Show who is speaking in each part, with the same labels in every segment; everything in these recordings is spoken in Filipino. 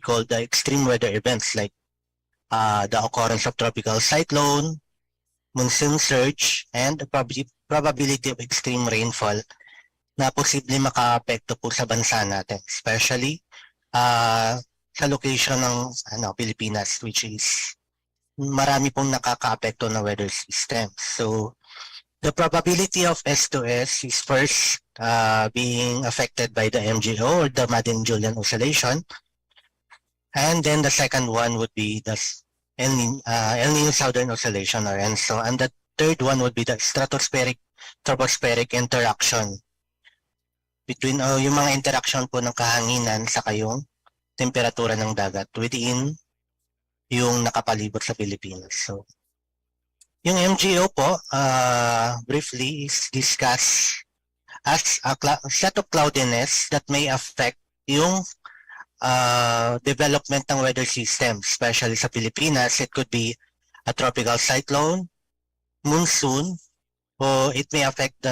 Speaker 1: called the extreme weather events like the occurrence of tropical cyclone, monsoon surge, and the probability of extreme rainfall na posible makaapekto po sa bansa natin, especially sa location ng Pilipinas, which is marami pong nakakaapekto na weather system. So the probability of S2S is first being affected by the MGO or the Madden-Julian oscillation. And then the second one would be the El Niño Southern Oscillation or ENSO. And the third one would be the stratospheric interaction between yung mga interaction po ng kahanginan sa kayong temperatura ng dagat within yung nakapalibot sa Pilipinas. So, yung MGO po, briefly, is discussed as a set of cloudiness that may affect yung development ng weather system, especially sa Pilipinas. It could be a tropical cyclone, monsoon, o it may affect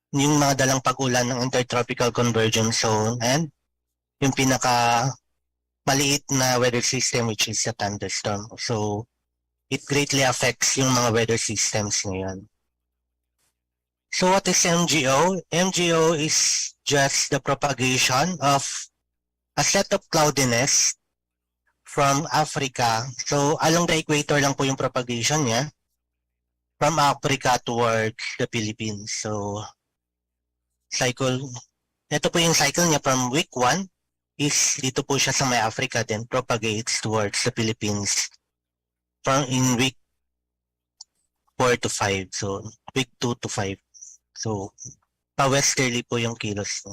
Speaker 1: yung mga dalang pag-ulan ng intertropical convergence zone and yung pinaka maliit na weather system which is a thunderstorm. So, it greatly affects yung mga weather systems ngayon. So, what is MGO? MGO is just the propagation of a set of cloudiness from Africa. So, along the equator lang po yung propagation niya from Africa towards the Philippines. So, ito po yung cycle niya from week 1 is dito po siya sa may Africa, then propagates towards the Philippines from in week 4 to 5. So, week 2 to 5. So, pa-westerly po yung kilos.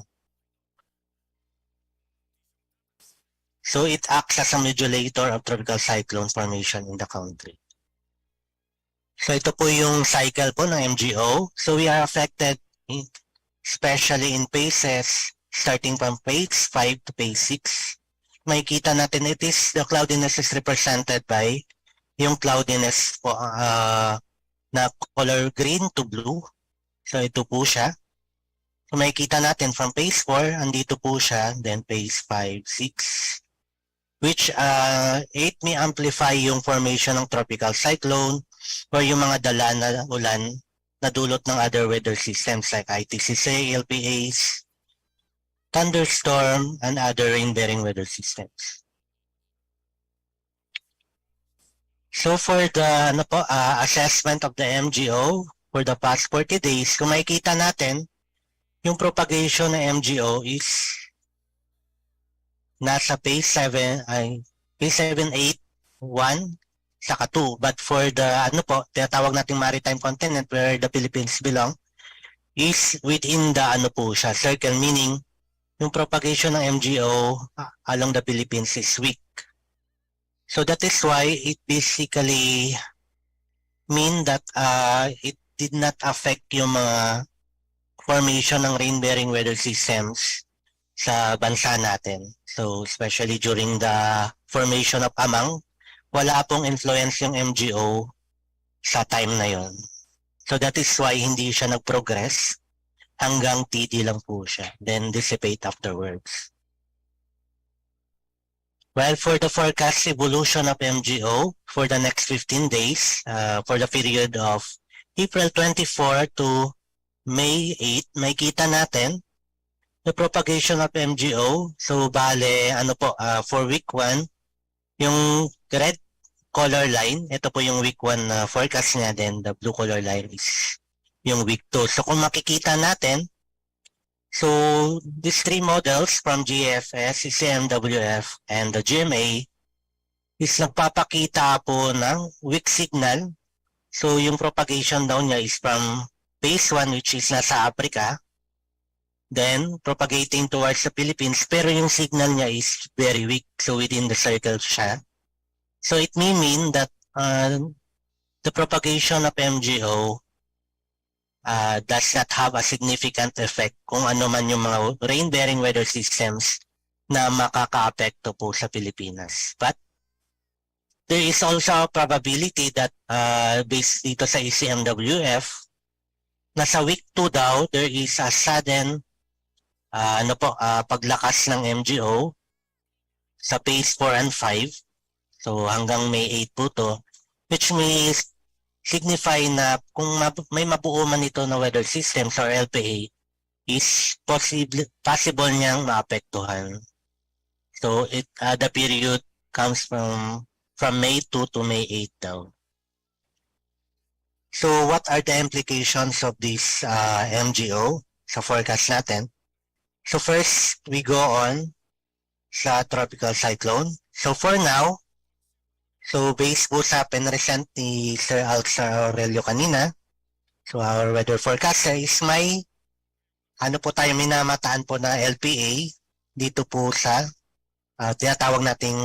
Speaker 1: So, it acts as a modulator of tropical cyclone formation in the country. So, ito po yung cycle po ng MGO. So, we are affected especially in phases starting from phase 5 to phase 6. Makikita natin the cloudiness is represented by yung cloudiness po na color green to blue. So, ito po siya. So, makikita natin from phase 4, andito po siya, then phase 5, 6. Which it may amplify yung formation ng tropical cyclone or yung mga dala na ulan na dulot ng other weather systems like ITCC, LPAs, thunderstorm, and other rain-bearing weather systems. So for the assessment of the MGO for the past 40 days, kung makikita natin, yung propagation ng MGO is nasa phase 7, 8, 1, saka 2. But for the, tinatawag nating maritime continent where the Philippines belong, is within the, circle, meaning, yung propagation ng MGO along the Philippines is weak. So that is why it basically mean that it did not affect yung mga formation ng rain-bearing weather systems sa bansa natin. So, especially during the formation of Amang, wala pong influence yung MGO sa time na yon. So, that is why hindi siya nag-progress hanggang TD lang po siya. Then, dissipate afterwards. Well, for the forecast evolution of MGO for the next 15 days, for the period of April 24 to May 8, may kita natin the propagation of MGO. So, bale, for week 1, yung red color line, ito po yung week 1 forecast niya, then the blue color line is yung week 2. So, kung makikita natin, so these three models from GFS, CMWF, and the GMA is nagpapakita po ng weak signal. So, yung propagation daw niya is from phase 1, which is nasa Africa, then propagating towards the Philippines, pero yung signal niya is very weak, so within the circle siya. So it may mean that the propagation of MGO does not have a significant effect kung ano man yung mga rain-bearing weather systems na makakaapekto po sa Pilipinas. But there is also a probability that based dito sa ECMWF, na sa week 2 daw, there is a sudden paglakas ng MGO. sa phase 4 and 5. So hanggang May 8 po to, which means signify na kung may mabuo man ito na weather systems or LPA, is possible niyang maapektuhan. So the period comes from May 2 to May 8 daw. So what are the implications of this MGO sa forecast natin? So first, we go on sa tropical cyclone. So for now, so based po sa pinresent ni Sir Alxa Aurelio kanina, so our weather forecaster is may tayo minamataan po na LPA dito po sa tinatawag nating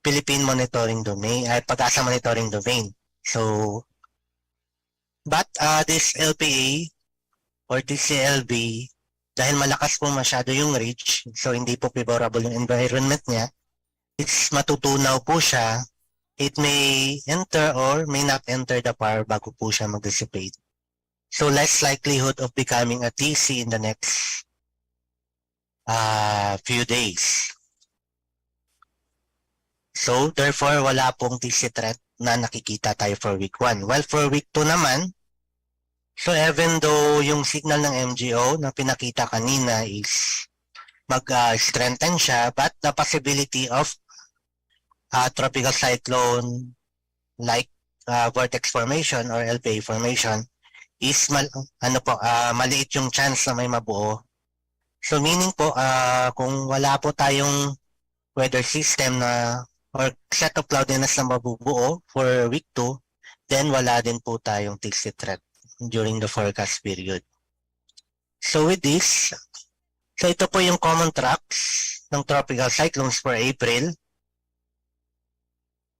Speaker 1: Philippine Monitoring Domain ay Pag-asa Monitoring Domain. So but this LPA or this CLB, dahil malakas po masyado yung ridge, so hindi po favorable yung environment niya, it's matutunaw po siya. It may enter or may not enter the power bago po siya mag-dissipate. So less likelihood of becoming a TC in the next few days. So therefore, wala pong TC threat na nakikita tayo for week 1. Well, for week 2 naman, so even though yung signal ng MGO na pinakita kanina is mag-strengthen siya, but the possibility of tropical cyclone like vortex formation or LPA formation is maliit yung chance na may mabuo. So meaning po, kung wala po tayong weather system na or set of cloudiness na mabubuo for week 2, then wala din po tayong TC threat during the forecast period. So with this, so ito po yung common tracks ng tropical cyclones for April.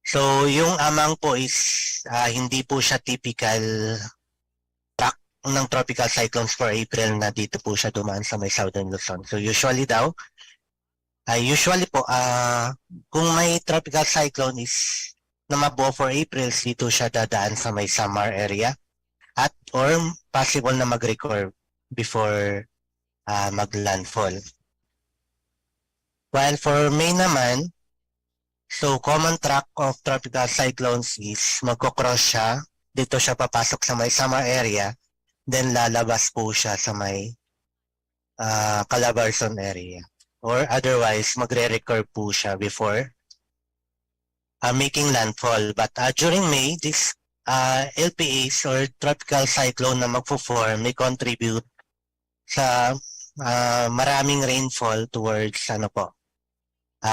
Speaker 1: So yung amang po is hindi po siya typical track ng tropical cyclones for April na dito po siya dumaan sa may southern Luzon. So usually daw, kung may tropical cyclone is na mabuo for April, dito siya dadaan sa may Samar area at or possible na mag-record before mag-landfall. While for May naman, so common track of tropical cyclones is magkocross siya, dito siya papasok sa may Samar area, then lalabas po siya sa may Calabarzon area. Or otherwise, magre-recur po siya before making landfall. But during May, this LPAs or tropical cyclone na magpo-form may contribute sa maraming rainfall towards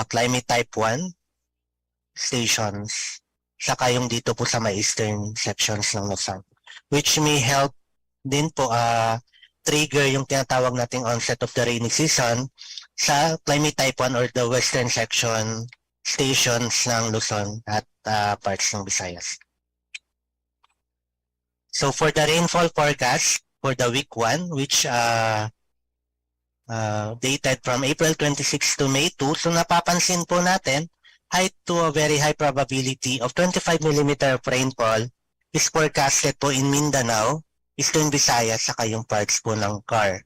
Speaker 1: climate type 1 stations, saka yung dito po sa may eastern sections ng Luzon, which may help din po trigger yung tinatawag nating onset of the rainy season sa climate type 1 or the western section stations ng Luzon at parts ng Visayas. So for the rainfall forecast for the week 1, which dated from April 26 to May 2, so napapansin po natin high to a very high probability of 25 mm of rainfall is forecasted po in Mindanao, Eastern Visayas, saka yung parts po ng CAR.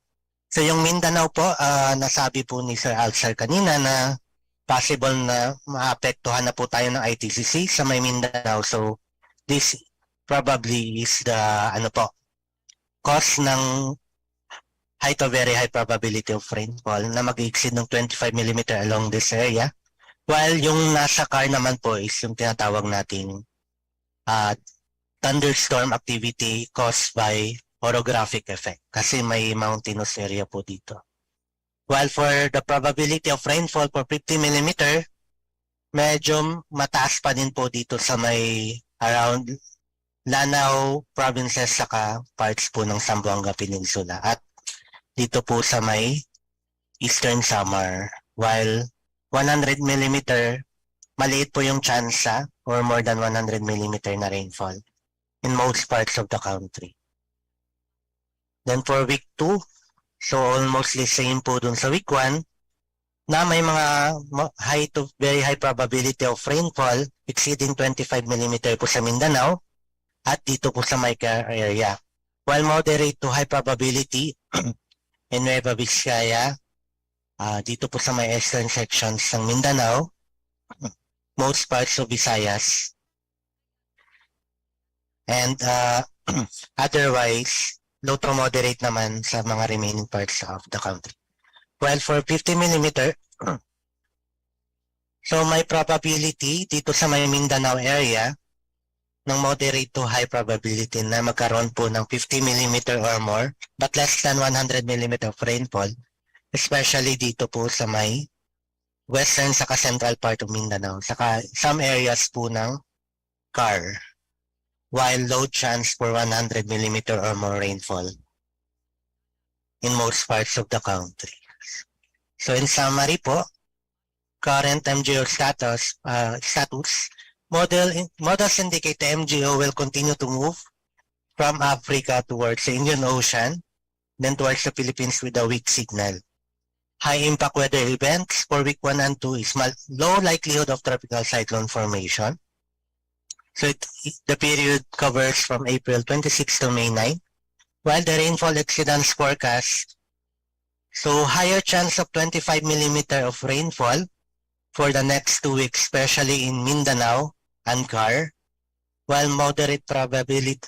Speaker 1: So yung Mindanao po, nasabi po ni Sir Alxar kanina na possible na maapektuhan na po tayo ng ITCC sa may Mindanao. So this probably is the cause ng high to very high probability of rainfall na mag-exceed ng 25 mm along this area. While yung nasa CAR naman po is yung tinatawag nating thunderstorm activity caused by orographic effect kasi may mountainous area po dito. While for the probability of rainfall for 50 mm, medyo mataas pa din po dito sa may around Lanao provinces saka parts po ng Zamboanga Peninsula at dito po sa may Eastern Samar. While 100 mm, maliit po yung chance or more than 100 mm na rainfall in most parts of the country. Then for week 2, so almost the same po dun sa week 1, na may mga high to very high probability of rainfall exceeding 25 mm po sa Mindanao at dito po sa Maycar area. While moderate to high probability in Nueva Vizcaya, dito po sa may eastern sections ng Mindanao, most parts of Visayas, and otherwise, low to moderate naman sa mga remaining parts of the country. While for 50 mm, so may probability dito sa may Mindanao area ng moderate to high probability na magkaroon po ng 50 mm or more but less than 100 mm of rainfall, especially dito po sa may western saka central part of Mindanao, saka some areas po ng CAR, while low chance for 100 mm or more rainfall in most parts of the country. So in summary po, current MGO status, models indicate the MGO will continue to move from Africa towards the Indian Ocean, then towards the Philippines with a weak signal. High impact weather events for week 1 and 2 is low likelihood of tropical cyclone formation. So the period covers from April 26 to May 9, while the rainfall exceedance forecast, so higher chance of 25 mm of rainfall for the next 2 weeks, especially in Mindanao and CAR, while moderate probability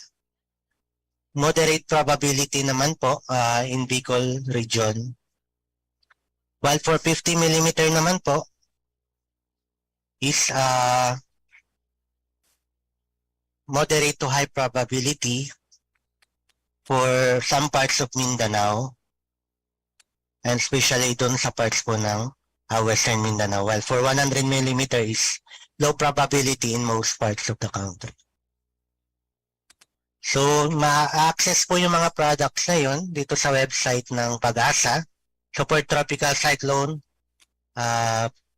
Speaker 1: naman po in Bicol region. While for 50 mm naman po is moderate to high probability for some parts of Mindanao, and especially dun sa parts po ng Western Mindanao, while for 100 mm is low probability in most parts of the country. So, ma-access po yung mga products na yun dito sa website ng PAGASA. So, for tropical cyclone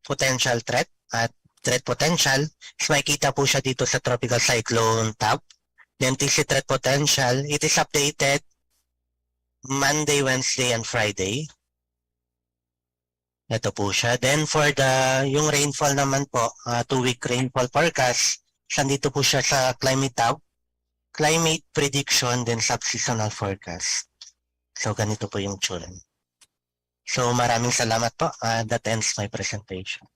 Speaker 1: potential threat at threat potential, is makikita po siya dito sa tropical cyclone tab. Then, TC threat potential, it is updated Monday, Wednesday, and Friday. Ito po siya. Then for yung rainfall naman po, 2-week rainfall forecast, sandito po siya sa climate tab, climate prediction, then subseasonal forecast. So ganito po yung tsura. So maraming salamat po. That ends my presentation.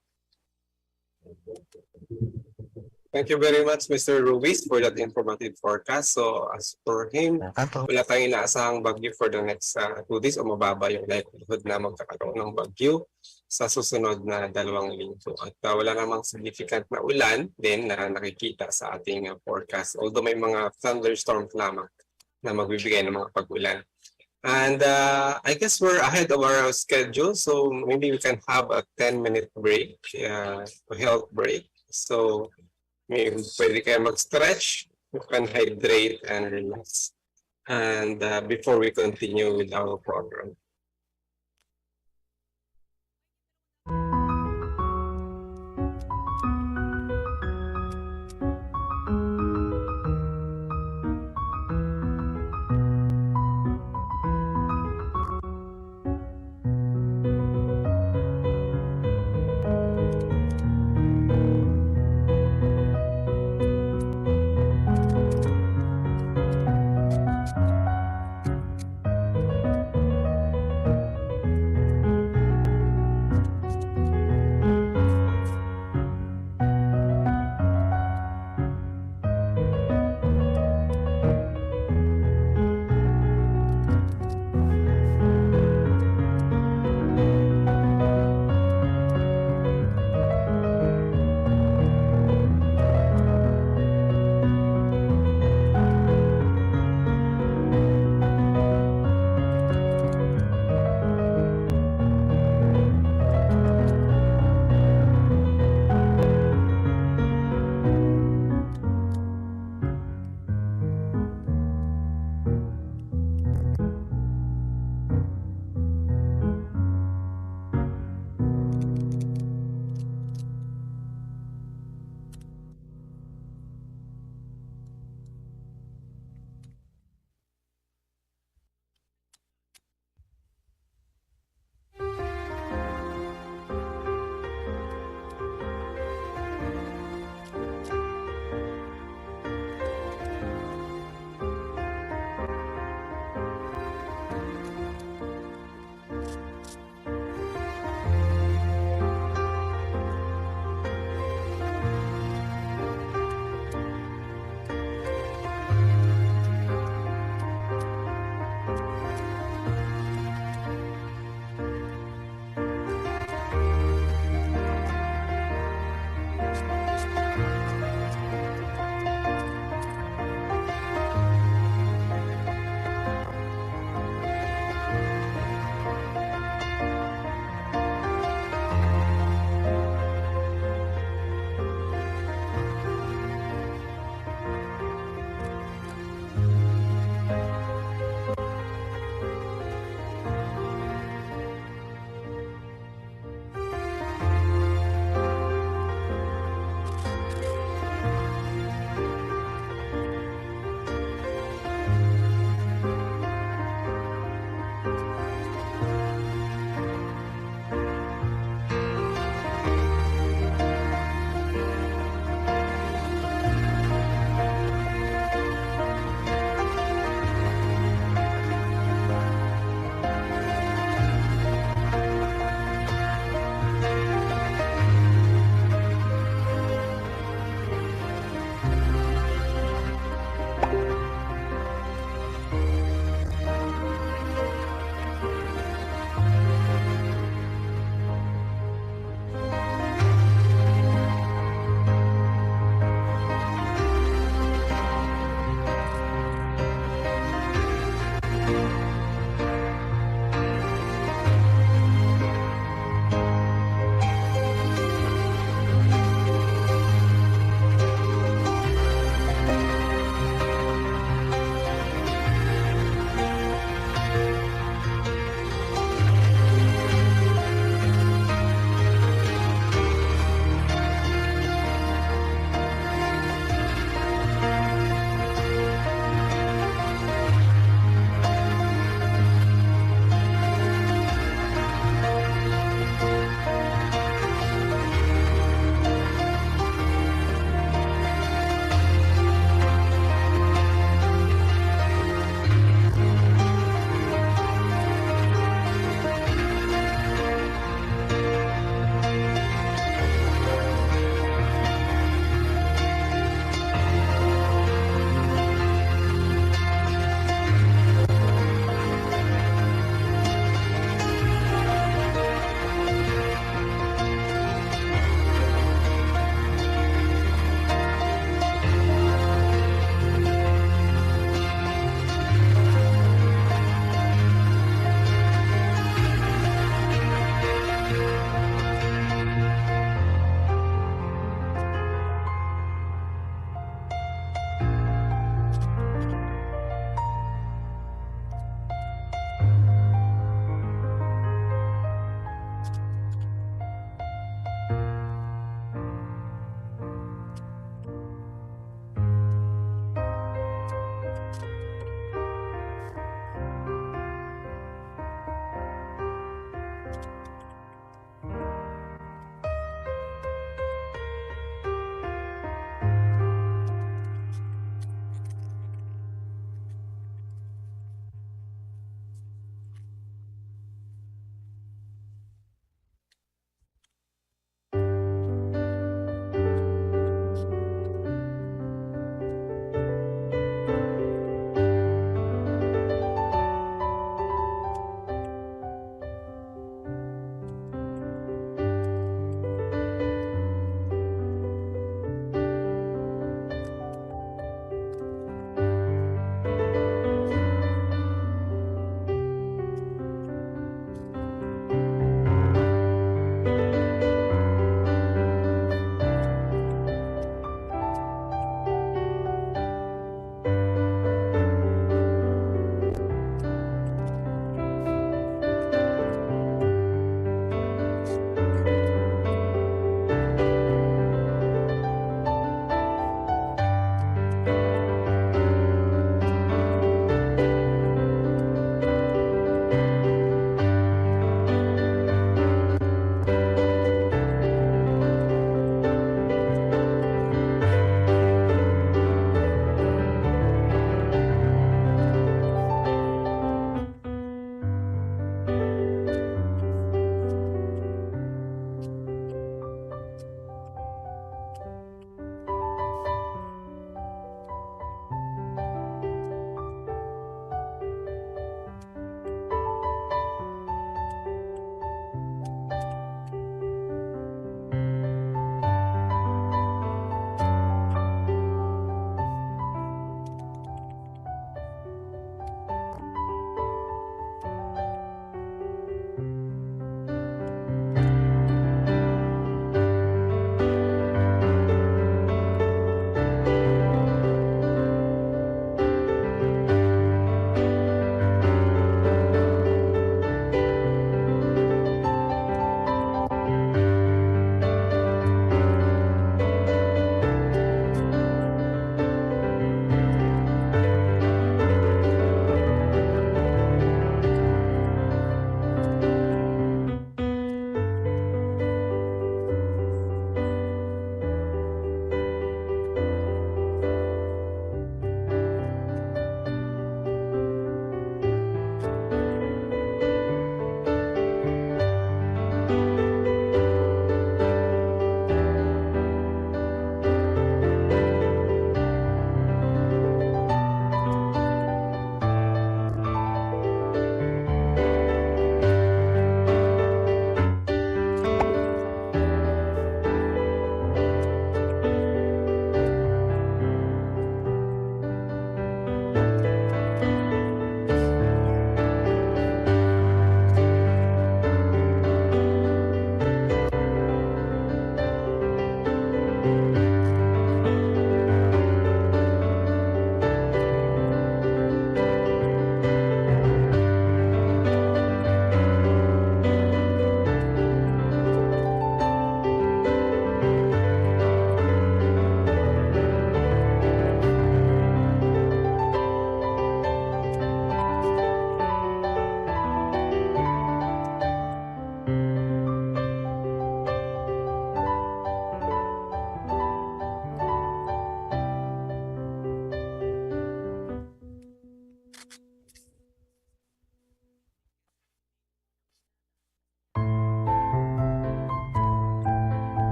Speaker 2: Thank you very much, Mr. Ruiz, for that informative forecast. So as for him, wala tayong inaasahang bagyo for the next 2 days o mababa yung likelihood na magkakaroon ng bagyo sa susunod na 2 linggo. At wala namang significant na ulan din na nakikita sa ating forecast. Although may mga thunderstorms lamang na magbibigay ng mga pag-ulan. And I guess we're ahead of our schedule. So maybe we can have a 10-minute break, health break. So pwede kayo mag-stretch, you can hydrate and relax. And before we continue with our program.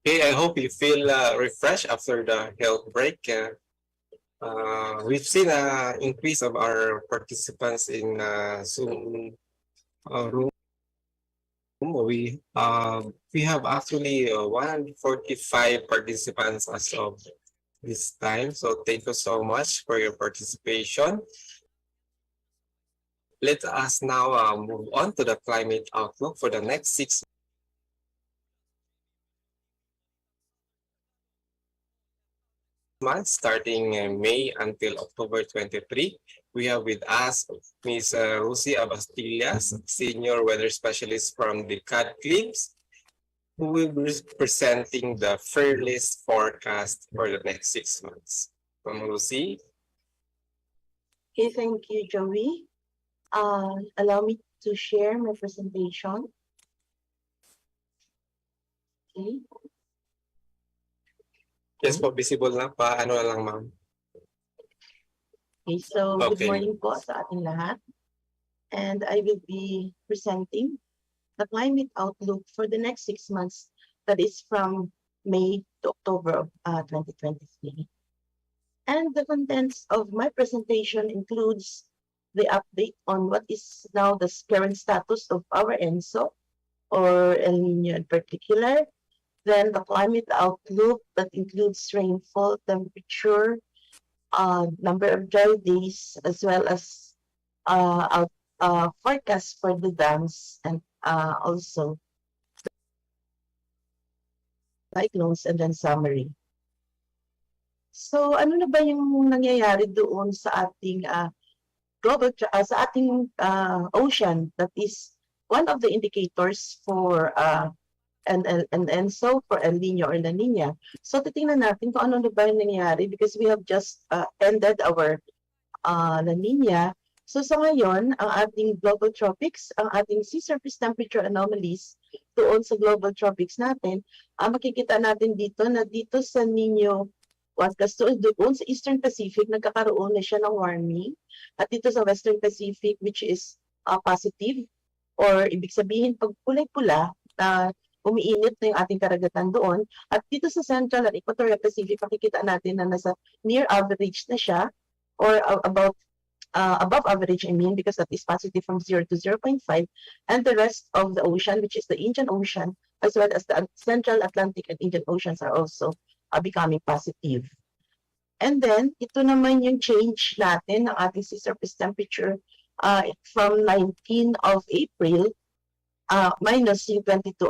Speaker 2: Okay, I hope you feel refreshed after the health break. We've seen an increase of our participants in Zoom room. We have actually 145 participants as of this time. So thank you so much for your participation. Let us now move on to the climate outlook for the next 6 months, starting May until October 23. We have with us Ms. Rosie Abastillas, Senior Weather Specialist from the CAD Clips, who will be presenting the Fairlist forecast for the next 6 months. From Rosie.
Speaker 3: Okay, thank you, Joey. Allow me to share my presentation. Okay.
Speaker 2: Yes po, visible na pa. Ano na lang, ma'am?
Speaker 3: Okay, so good
Speaker 2: Okay.
Speaker 3: morning po sa ating lahat. And I will be presenting the climate outlook for the next 6 months, that is from May to October of 2023. And the contents of my presentation includes the update on what is now the current status of our ENSO, or El Nino in particular, then the climate outlook that includes rainfall, temperature, number of dry days, as well as forecast for the dams and also cyclones, and then summary. So ano na ba yung nangyayari doon sa ating sa ating ocean? That is one of the indicators for and so for El Nino or La Nina. So titingnan natin kung ano na ba yung nangyayari, because we have just ended our La Nina. So sa ngayon, ang ating global tropics, ang ating sea surface temperature anomalies doon sa global tropics natin, makikita natin dito na dito sa Nino doon sa Eastern Pacific, nagkakaroon na siya ng warming. At dito sa Western Pacific, which is positive, or ibig sabihin, pag kulay-pula, umiinit na yung ating karagatan doon. At dito sa Central at Equatorial Pacific, makikita natin na nasa near average na siya, or about above average, I mean, because that is positive from 0 to 0.5. And the rest of the ocean, which is the Indian Ocean, as well as the Central Atlantic and Indian Oceans, are also becoming positive. And then, ito naman yung change natin ng ating sea surface temperature from 19 of April minus yung 22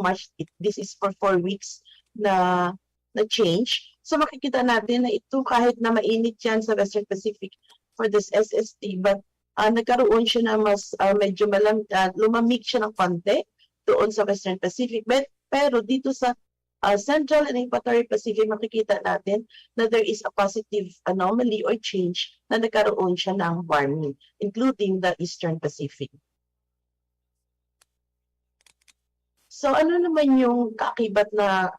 Speaker 3: March. This is for 4 weeks na change. So makikita natin na ito, kahit na mainit yan sa Western Pacific for this SST, but nagkaroon siya na mas medyo lumamig siya ng konti doon sa Western Pacific. Pero dito sa Central and Equatorial Pacific, makikita natin na there is a positive anomaly or change na nagkaroon siya ng warming, including the Eastern Pacific. So ano naman yung kaakibat na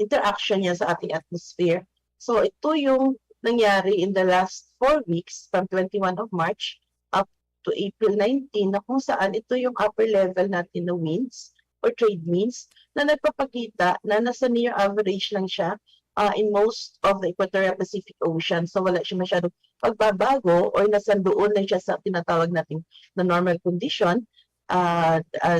Speaker 3: interaction niya sa ating atmosphere? So ito yung nangyari in the last 4 weeks from 21 of March up to April 19 na kung saan ito yung upper level natin na winds or trade winds na nagpapakita na nasa near average lang siya in most of the Equatorial Pacific Ocean. So wala siya masyadong pagbabago or nasa doon lang siya sa tinatawag natin na normal condition,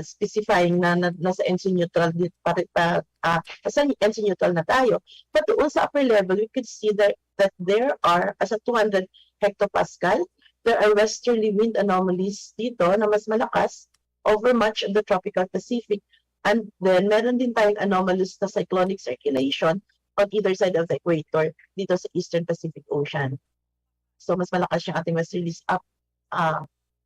Speaker 3: specifying na nasa NC neutral nasa NC neutral na tayo. But doon sa upper level, we could see that there are, as a 200 hectopascal, there are westerly wind anomalies dito na mas malakas over much of the tropical Pacific. And then, meron din tayong anomalous na cyclonic circulation on either side of the equator dito sa Eastern Pacific Ocean. So, mas malakas yung ating westerlies up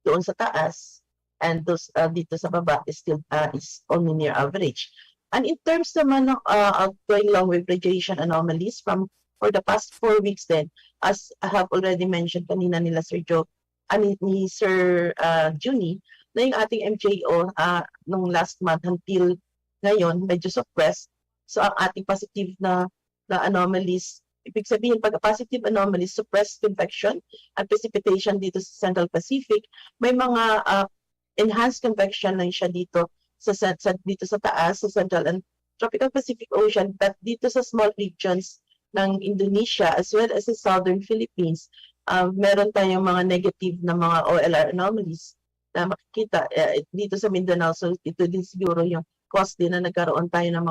Speaker 3: doon sa taas, and those dito sa baba is still is only near average. And in terms naman ng outgoing long wave radiation anomalies for the past 4 weeks then, as I have already mentioned kanina nila Sir Joe, ni Sir Juni, na yung ating MJO nung last month until ngayon, medyo suppressed. So ang ating positive na anomalies, ibig sabihin pag positive anomalies, suppressed convection at precipitation dito sa Central Pacific, may mga enhanced convection lang siya dito dito sa taas, sa Central and Tropical Pacific Ocean, but dito sa small regions ng Indonesia as well as sa Southern Philippines, meron tayong mga negative na mga OLR anomalies na makikita dito sa Mindanao. So ito din siguro yung cause din na nagkaroon tayo ng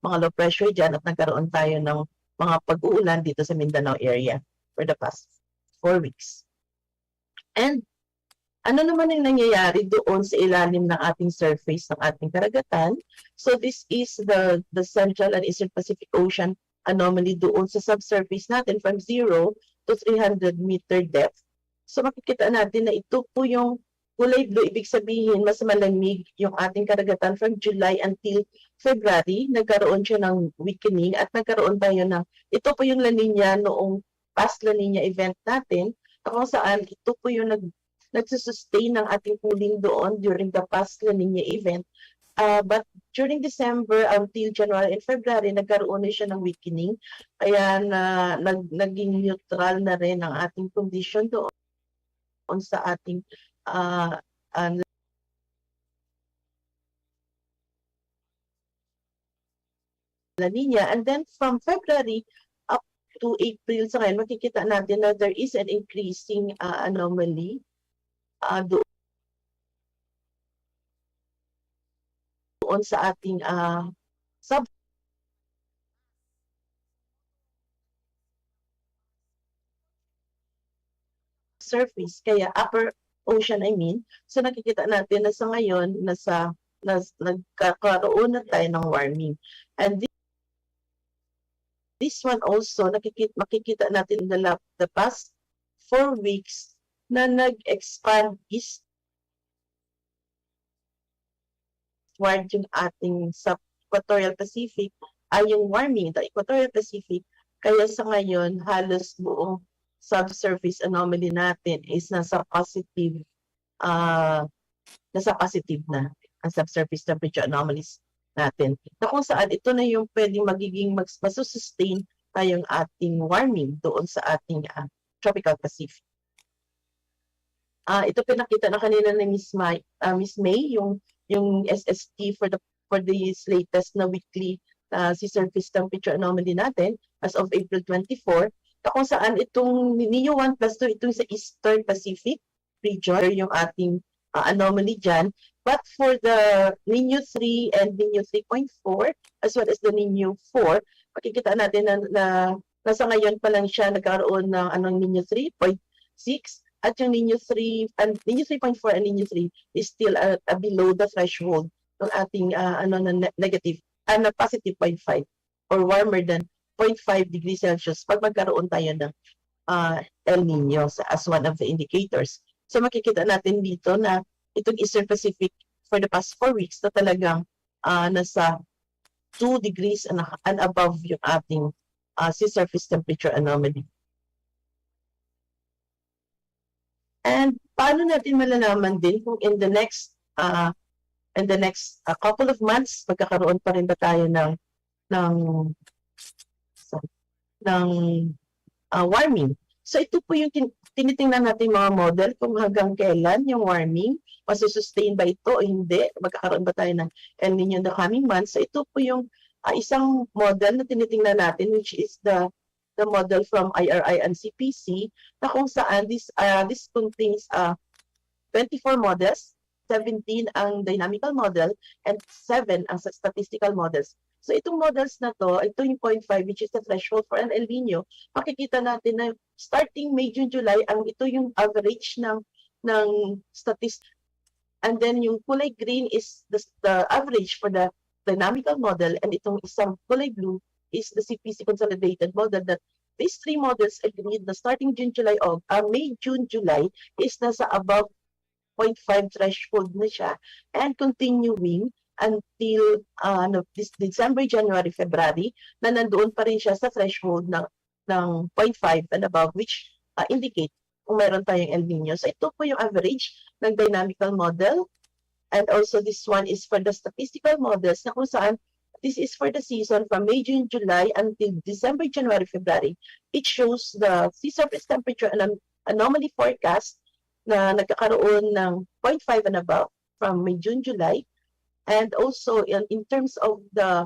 Speaker 3: mga low pressure dyan at nagkaroon tayo ng mga pag-uulan dito sa Mindanao area for the past 4 weeks. And ano naman yung nangyayari doon sa ilalim ng ating surface ng ating karagatan? So this is the Central and Eastern Pacific Ocean anomaly doon sa subsurface natin from 0 to 300 meter depth. So makikita natin na ito po yung kulay blue, ibig sabihin mas malamig yung ating karagatan from July until February. Nagkaroon siya ng weakening at nagkaroon tayo ng, ito po yung La Nina noong past La Nina event natin, kung saan ito po yung nagsusustain ng ating cooling doon during the past La Nina event. But during December until January and February, nagkaroon na siya ng weakening. Kaya naging neutral na rin ang ating condition doon sa ating La Nina. And then from February up to April sa ngayon, makikita natin na there is an increasing anomaly doon sa ating surface, kaya upper ocean I mean. So nakikita natin na sa ngayon nagkakaroon na tayo ng warming. And this one also makikita natin in the past 4 weeks na nag-expand eastward yung ating sub-equatorial Pacific ay yung warming, the equatorial Pacific. Kaya sa ngayon, halos buong subsurface anomaly natin is nasa positive na ang subsurface temperature anomalies natin. Na kung saan ito na yung pwedeng magiging masusustain tayong ating warming doon sa ating tropical Pacific. Ito pinakita na kanina ni Miss May, yung SST for this latest na weekly sea surface temperature anomaly natin as of April 24, kung saan itong NINO 1+2, itong sa Eastern Pacific region, yung ating anomaly dyan. But for the NINO 3 and NINO 3.4, as well as the NINO 4, makikita natin na nasa ngayon pa lang siya nagkaroon ng NINO 3.6, at yung NINO 3 and NINO 3.4 and NINO 3 is still below the threshold ng ating negative, positive 0.5 or warmer than 0.5 degrees Celsius pag magkaroon tayo ng El Nino as one of the indicators. So makikita natin dito na itong Eastern Pacific for the past 4 weeks na talagang nasa 2 degrees and above yung ating sea surface temperature anomaly. And paano natin malalaman din kung in the next in the next couple of months, magkakaroon pa rin ba tayo ng warming. So ito po yung tinitingnan natin mga model kung hanggang kailan yung warming, masusustain ba ito o hindi, magkakaroon ba tayo ng El Nino in the coming months. So ito po yung isang model na tinitingnan natin, which is the model from IRI and CPC, na kung saan this contains 24 models, 17 ang dynamical model, and 7 ang statistical models. So itong models na to, ito yung 0.5, which is the threshold for an El Nino. Makikita natin na starting May, June, July, ito yung average ng statistics. And then yung kulay green is the average for the dynamical model, and itong isang kulay blue is the CPC consolidated model, that these three models agreed na starting June, July, May, June, July is nasa above 0.5 threshold na siya, and continuing until this December, January, February, na nandoon pa rin siya sa threshold ng 0.5 and above, which indicate kung meron tayong El Nino. So ito po yung average ng dynamical model, and also this one is for the statistical models, na kung saan this is for the season from May, June, July until December, January, February. It shows the sea surface temperature and anomaly forecast na nagkakaroon ng 0.5 and above from May, June, July. And also in terms of the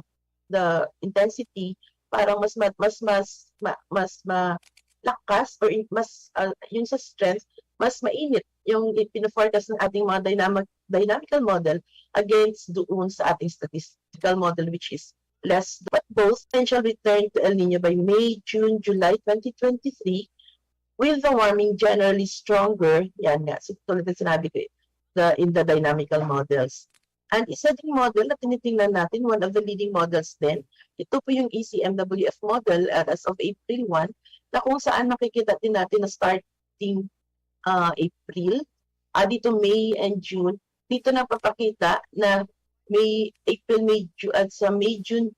Speaker 3: intensity, parang mas malakas or mas yung sa strength, mas mainit yung pina-forecast ng ating mga dynamical model against doon sa ating statistical model, which is less. But both potential return to El Nino by May, June, July 2023, with the warming generally stronger. Yan nga, so tulad na sinabi ko, in the dynamical models. And isa ding model na tinitingnan natin, one of the leading models din, ito po yung ECMWF model as of April 1, na kung saan makikita din natin na starting April, dito May and June, dito na papakita na April, May, June, at sa May, June,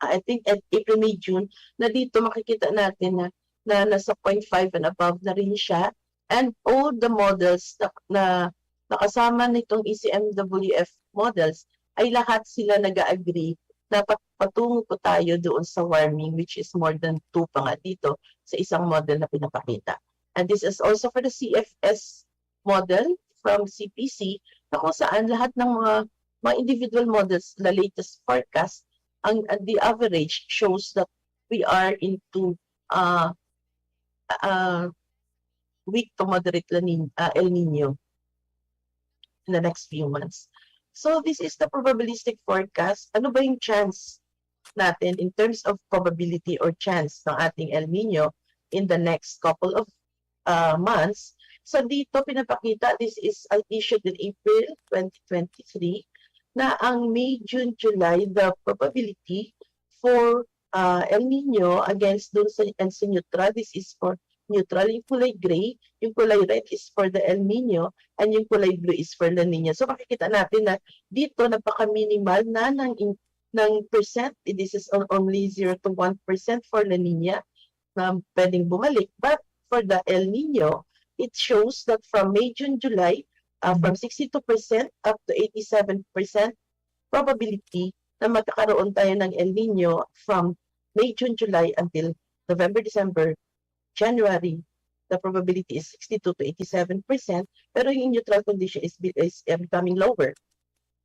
Speaker 3: I think at April, May, June, na dito makikita natin na nasa 0.5 and above na rin siya. And all the models na nakasama nitong ECMWF models ay lahat sila nag-agree na patungo po tayo doon sa warming, which is more than 2 pa nga dito sa isang model na pinapakita. And this is also for the CFS model from CPC, na kung saan lahat ng mga individual models, the latest forecast, the average shows that we are into weak to moderate El Nino in the next few months. So this is the probabilistic forecast. Ano ba yung chance natin in terms of probability or chance ng ating El Nino in the next couple of months? So dito pinapakita, this is issued in April 2023, na ang May, June, July, the probability for El Nino against dun sa neutral, this is for neutral, yung kulay gray, yung kulay red is for the El Nino, and yung kulay blue is for La Nina. So makikita natin na dito napaka-minimal na ng percent. This is only 0 to 1% for La Nina na pwedeng bumalik. But for the El Nino, it shows that from May, June, July, from 62% up to 87% probability na magkakaroon tayo ng El Nino from May, June, July until November, December, January. The probability is 62 to 87%, pero yung neutral condition is becoming lower.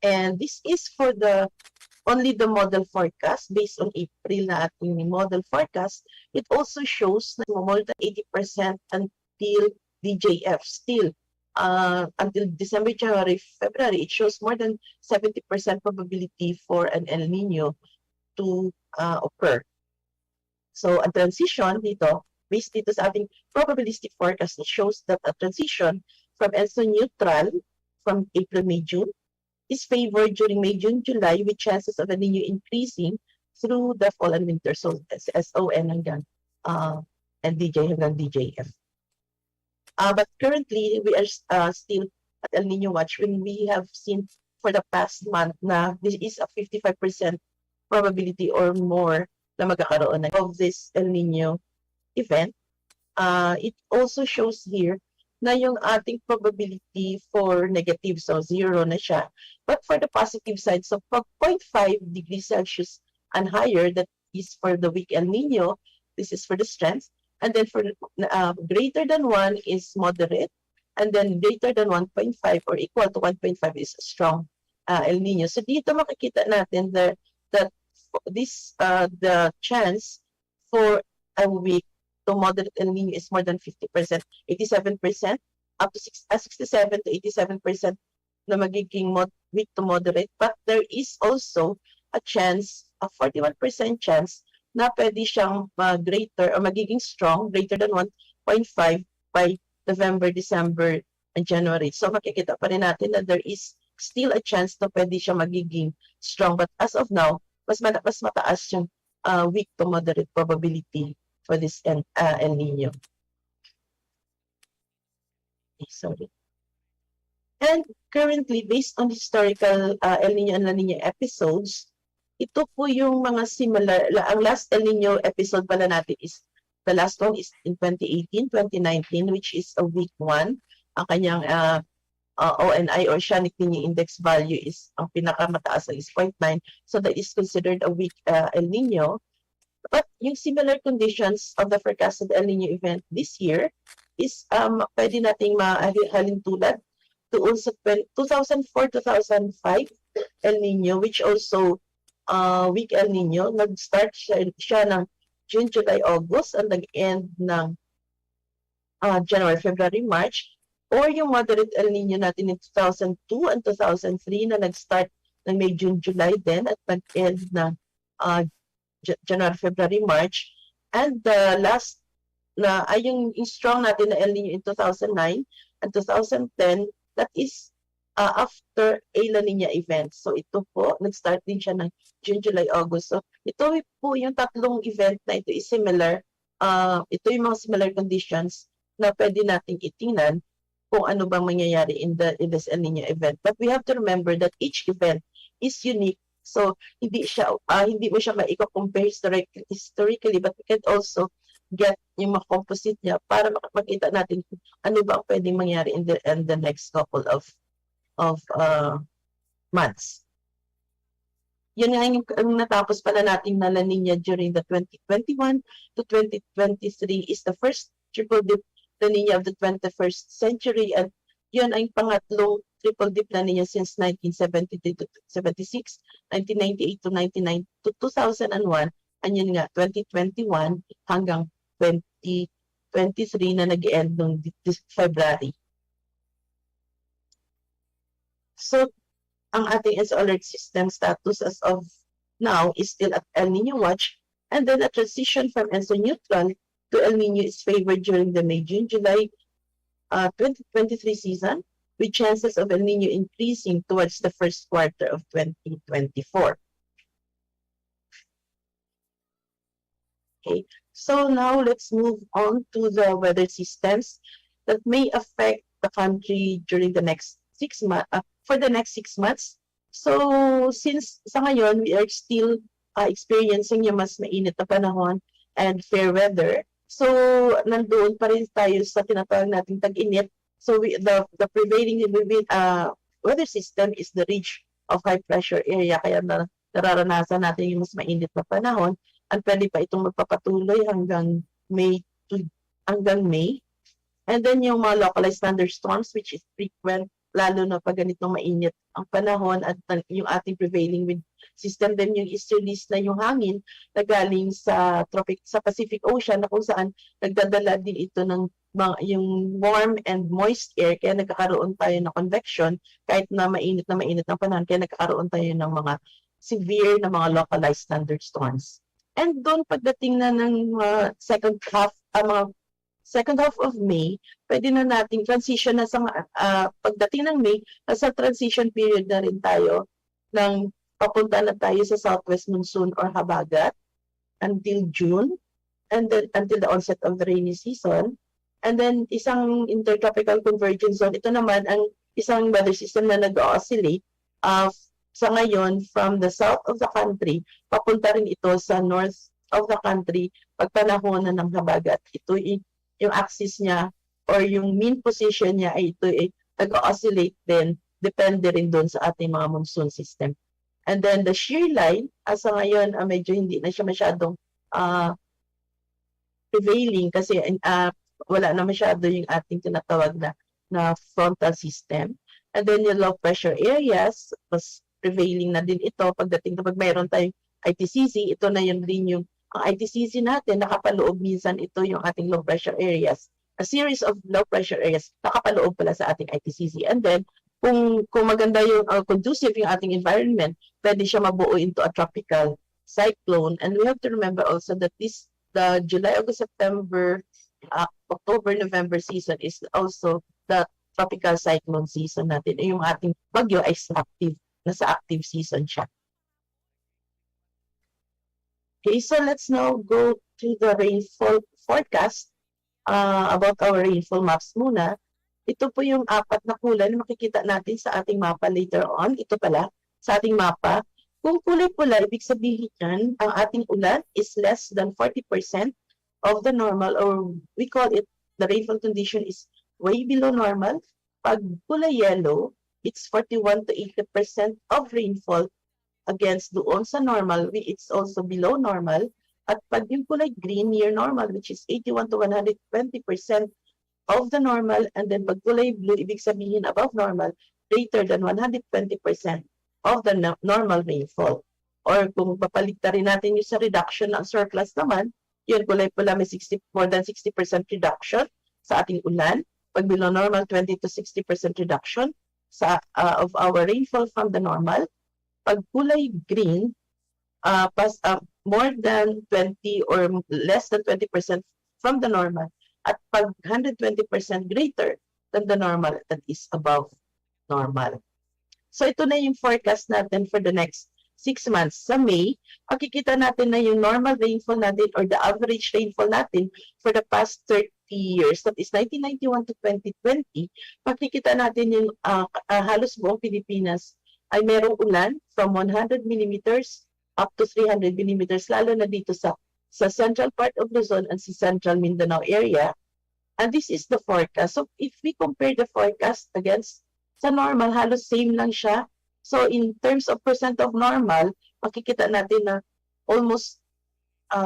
Speaker 3: And this is for only the model forecast based on April na ating model forecast. It also shows na more than 80% until DJF. Still, until December, January, February, it shows more than 70% probability for an El Nino to occur. So, a transition dito, based dito sa ating probabilistic forecast, it shows that a transition from ENSO neutral from April, May, June is favored during May, June, July, with chances of El Nino increasing through the fall and winter. So, SON hanggang and DJ hanggang DJF. But currently, we are still at El Nino watch when we have seen for the past month na this is a 55% probability or more na magkakaroon of this El Nino event. It also shows here na yung ating probability for negative, so 0 na siya. But for the positive side, so pag 0.5 degrees Celsius and higher, that is for the weak El Nino, this is for the strength. And then for greater than 1 is moderate, and then greater than 1.5 or equal to 1.5 is strong El Nino. So dito makikita natin that this the chance for a weak to moderate El Nino is more than 50%, 87%, up to 67 to 87% na magiging weak to moderate. But there is also a chance, a 41% chance na pwede siyang greater or magiging strong, greater than 1.5 by November, December, and January. So makikita pa rin natin na there is still a chance na pwede siya magiging strong. But as of now, mas mataas yung weak to moderate probability for this El Nino. Okay, sorry. And currently, based on historical El Nino and La Nina episodes, ito po yung mga similar. Ang last El Nino episode pala natin is, the last one is in 2018, 2019, which is a weak one. Ang kanyang ONI or Oceanic Nino Index value is, ang pinakamataas is 0.9. So that is considered a weak El Nino. But yung similar conditions of the forecasted El Nino event this year is pwede nating mahalin tulad doon sa 2004-2005 El Nino, which also weak El Nino. Nag-start siya ng June, July, August, and nag-end ng January, February, March. Or yung moderate El Nino natin in 2002 and 2003 na nag-start ng May, June, July din at nag-end ng January, February, March. And the last na ay yung strong natin na El Nino in 2009 and 2010, that is after a La Nina event. So ito po, nag-start din siya ng June, July, August. So ito po yung tatlong event na ito is similar. Ito yung mga similar conditions na pwede nating itingnan kung ano bang mangyayari in this El Nino event. But we have to remember that each event is unique. So hindi mo siya ma-compare historically, but we can also get yung mga composite niya para makita natin kung ano ba ang pwedeng mangyari in the next couple of months. Yun nga yung natapos pala natin na La Nina during the 2021 to 2023 is the first triple dip La Nina of the 21st century, and yun ay pangatlong triple dip La Nina since 1973 to 76, 1998 to 99 to 2001, and yun nga 2021 hanggang 2023 na nag-end noong February. So, ang ating SO alert system status as of now is still at El Nino watch, and then a transition from ENSO neutral to El Nino is favored during the May, June, July 2023 season, with chances of El Nino increasing towards the first quarter of 2024. Okay, so now let's move on to the weather systems that may affect the country during the next 6 months. For the next 6 months. So since sa ngayon we are still experiencing yung mas mainit na panahon and fair weather, so nandoon pa rin tayo sa tinatawag nating tag-init. So the prevailing weather system is the ridge of high pressure area, kaya nararanasan natin yung mas mainit na panahon, at pwede pa itong magpapatuloy hanggang May. And then yung mga localized thunderstorms, which is frequent lalo na pag ganitong mainit ang panahon, at yung ating prevailing wind system din yung easterlies na yung hangin na galing sa Pacific Ocean, na kung saan nagdadala din ito ng yung warm and moist air, kaya nagkakaroon tayo ng convection kahit na mainit ang panahon, kaya nagkakaroon tayo ng mga severe na mga localized thunderstorms. And doon pagdating na ng second half of May, pwede na nating transition na sa pagdating ng May, nasa transition period na rin tayo ng papunta na tayo sa southwest monsoon or habagat until June, and then until the onset of the rainy season. And then isang intertropical convergence zone, ito naman ang isang weather system na nag-oscillate sa ngayon from the south of the country, papunta rin ito sa north of the country pag panahon na ng habagat. Ito yung axis niya or yung mean position niya ay ito ay nag-oscillate din, depende rin doon sa ating mga monsoon system. And then the shear line, asa ngayon, medyo hindi na siya masyadong prevailing kasi wala na masyado yung ating tinatawag na frontal system. And then yung low pressure areas, mas prevailing na din ito pagdating kapag mayroon tayong ITCC, ito na yun din yung ang ITCC natin, nakapaloob minsan ito yung ating low pressure areas. A series of low pressure areas, nakapaloob pala sa ating ITCC. And then, kung maganda yung conducive yung ating environment, pwede siya mabuo into a tropical cyclone. And we have to remember also that the July, August, September, October, November season is also the tropical cyclone season natin. Yung ating bagyo ay active, nasa active season siya. Okay, so let's now go to the rainfall forecast about our rainfall maps muna. Ito po yung 4 na kulay na makikita natin sa ating mapa later on. Ito pala, sa ating mapa. Kung kulay pula, ibig sabihin yan, ang ating ulan is less than 40% of the normal, or we call it, the rainfall condition is way below normal. Pag kulay yellow, it's 41 to 80% of rainfall against doon sa normal, it's also below normal. At pag yung kulay green, near normal, which is 81 to 120% of the normal, and then pag kulay blue, ibig sabihin above normal, greater than 120% of the normal rainfall. Or kung papaligtarin natin yung sa reduction ng surplus naman, yun kulay pula may more than 60% reduction sa ating ulan. Pag below normal, 20 to 60% reduction of our rainfall from the normal. Pag kulay green, more than 20 or less than 20% from the normal. At pag 120% greater than the normal, that is above normal. So ito na yung forecast natin for the next 6 months. Sa May, makikita natin na yung normal rainfall natin or the average rainfall natin for the past 30 years, that is 1991 to 2020, makikita natin yung halos buong Pilipinas ay merong ulan from 100 millimeters up to 300 millimeters, lalo na dito sa central part of Luzon and sa central Mindanao area. And this is the forecast. So if we compare the forecast against sa normal, halos same lang siya. So in terms of percent of normal, makikita natin na almost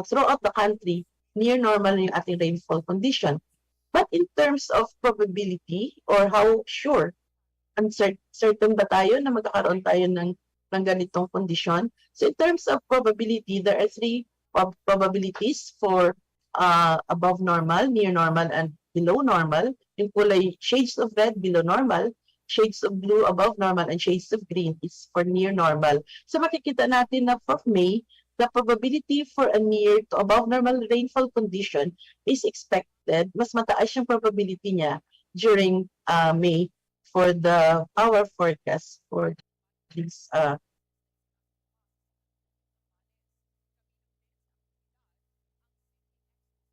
Speaker 3: throughout the country, near normal yung ating rainfall condition. But in terms of probability or how sure, certain ba tayo na magkakaroon tayo ng ganitong kondisyon? So in terms of probability, there are 3 probabilities for above normal, near normal, and below normal. Yung kulay shades of red below normal, shades of blue above normal, and shades of green is for near normal. So makikita natin na for May, the probability for a near to above normal rainfall condition is expected. Mas mataas yung probability niya during May for our forecast for this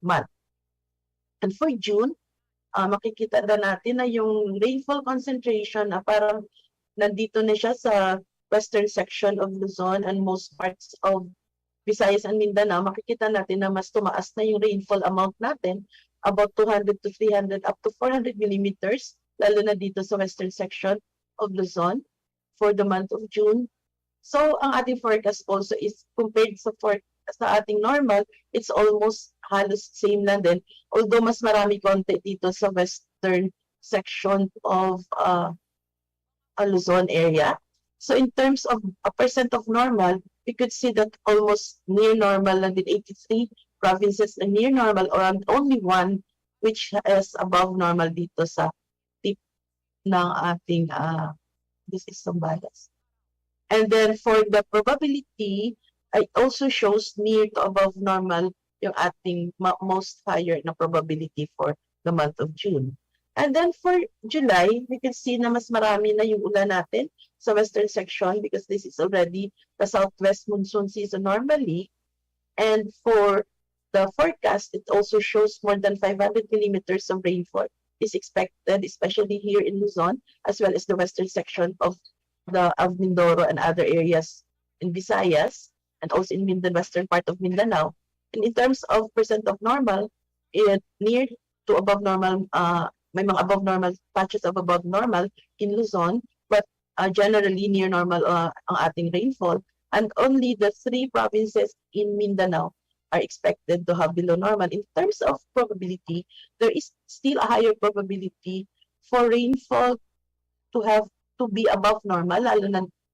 Speaker 3: month. And for June, makikita na natin na yung rainfall concentration parang nandito na siya sa western section of Luzon and most parts of Visayas and Mindanao. Makikita natin na mas tumaas na yung rainfall amount natin, about 200 to 300 up to 400 millimeters, lalo na dito sa western section of Luzon for the month of June. So, ang ating forecast also is compared sa ating normal, it's almost halos same lang din. Although mas marami konti dito sa western section of Luzon area. So, in terms of a percent of normal, we could see that almost near normal lang din, 83 provinces na near normal, or only one which is above normal dito sa tip ng ating this is Zambales. And then for the probability, it also shows near to above normal yung ating most higher na probability for the month of June. And then for July, we can see na mas marami na yung ulan natin sa western section because this is already the southwest monsoon season normally. And for the forecast, it also shows more than 500 millimeters of rainfall is expected, especially here in Luzon, as well as the western section of Mindoro and other areas in Visayas, and also in the western part of Mindanao. And in terms of percent of normal, near to above normal may mga above normal, patches of above normal in Luzon, but generally near normal ang ating rainfall. And only the 3 provinces in Mindanao are expected to have below normal. In terms of probability, there is still a higher probability for rainfall to be above normal,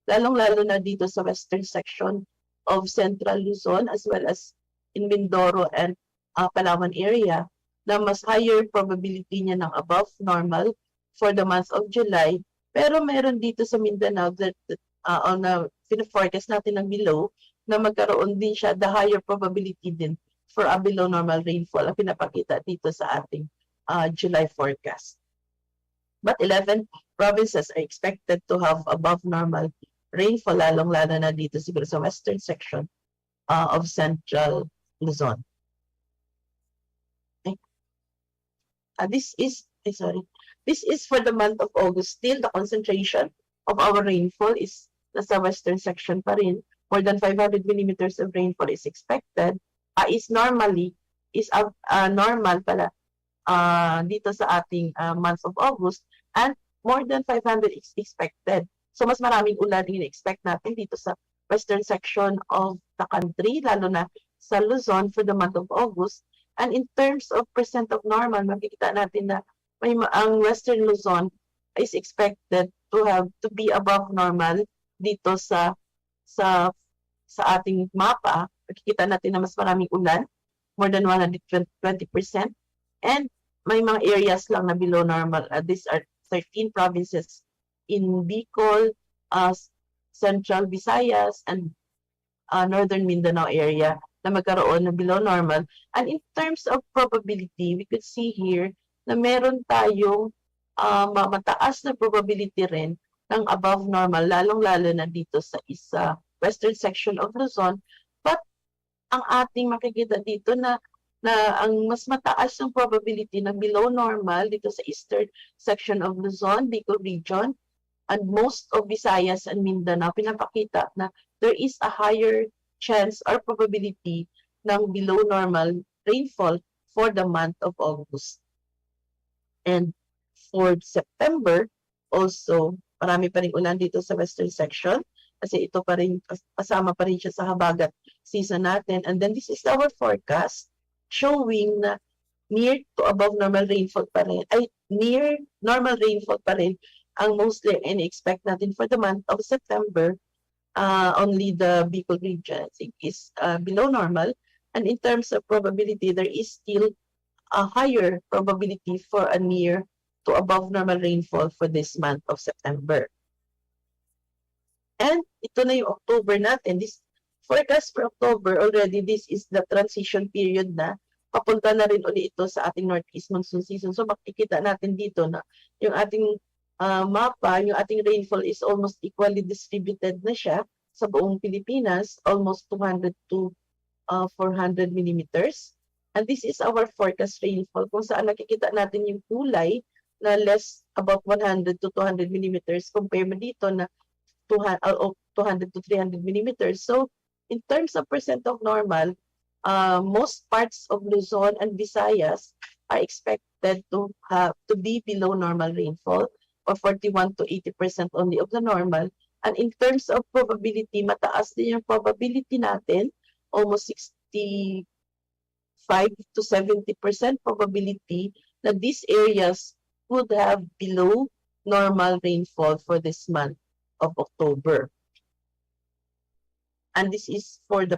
Speaker 3: lalong-lalo na dito sa western section of Central Luzon as well as in Mindoro and Palawan area, na mas higher probability niya ng above normal for the month of July. Pero meron dito sa Mindanao that on forecast natin ng below, na magkaroon din siya the higher probability din for a below normal rainfall ang pinapakita dito sa ating July forecast. But 11 provinces are expected to have above normal rainfall, lalong-lalo na dito siguro sa western section of Central Luzon. Okay. This is for the month of August. Still, the concentration of our rainfall is nasa western section pa rin. More than 500 millimeters of rainfall is expected. Is normal pala dito sa ating month of August, and more than 500 is expected. So mas maraming ulan din expect natin dito sa western section of the country, lalo na sa Luzon for the month of August. And in terms of percent of normal, makikita natin na ang western Luzon is expected to be above normal dito sa ating mapa. Makikita natin na mas maraming ulan, more than 120%, and may mga areas lang na below normal. These are 13 provinces in Bicol, Central Visayas, and Northern Mindanao area na magkaroon na below normal. And in terms of probability, we could see here na meron tayong mataas na probability rin ng above normal, lalong-lalo na dito sa western section of Luzon. But ang ating makikita dito na ang mas mataas ng probability ng below normal dito sa eastern section of Luzon, Bicol region, and most of Visayas and Mindanao, pinapakita na there is a higher chance or probability ng below normal rainfall for the month of August. And for September, also, marami pa rin ulan dito sa western section kasi ito pa rin, kasama pa rin siya sa habagat season natin. And then this is our forecast showing na near to above normal rainfall pa rin, near normal rainfall pa rin ang mostly in-expect natin for the month of September. Only the Bicol region, I think, is below normal. And in terms of probability, there is still a higher probability for a near to above normal rainfall for this month of September. And ito na yung October natin. This forecast for October, already this is the transition period na. Papunta na rin ulit ito sa ating northeast monsoon season. So makikita natin dito na yung ating mapa, yung ating rainfall is almost equally distributed na siya sa buong Pilipinas, almost 200 to 400 millimeters. And this is our forecast rainfall, kung saan nakikita natin yung kulay na less about 100 to 200 millimeters compare mo dito na 200 to 300 millimeters. So in terms of percent of normal, most parts of Luzon and Visayas are expected to be below normal rainfall, or 41 to 80% only of the normal. And in terms of probability, mataas din yung probability natin, almost 65 to 70% probability that these areas would have below normal rainfall for this month of October. And this is for the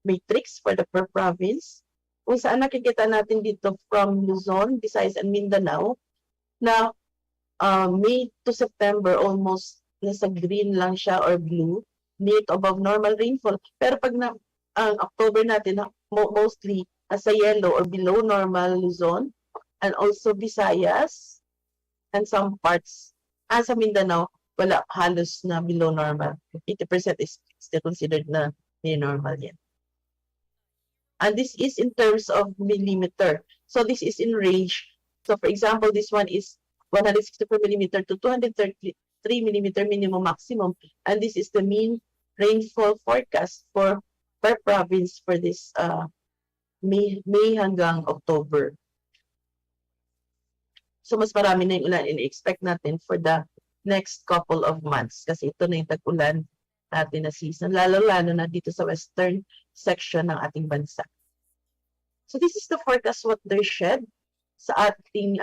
Speaker 3: matrix for the per province, kung saan nakikita natin dito from Luzon, Visayas, and Mindanao na May to September almost nasa green lang siya or blue, near to above normal rainfall. Pero pag ang October natin, mostly nasa yellow or below normal Luzon, and also Visayas, and some parts sa Mindanao, wala halos na below normal. 80% is still considered na near normal yan. And this is in terms of millimeter. So this is in range. So for example, this one is 164 millimeter to 233 millimeter minimum maximum. And this is the mean rainfall forecast for per province for this May hanggang October. So mas marami na yung ulan in-expect natin for the next couple of months kasi ito na yung tag-ulan natin na season, lalo-lalo na dito sa western section ng ating bansa. So this is the forecast watershed sa ating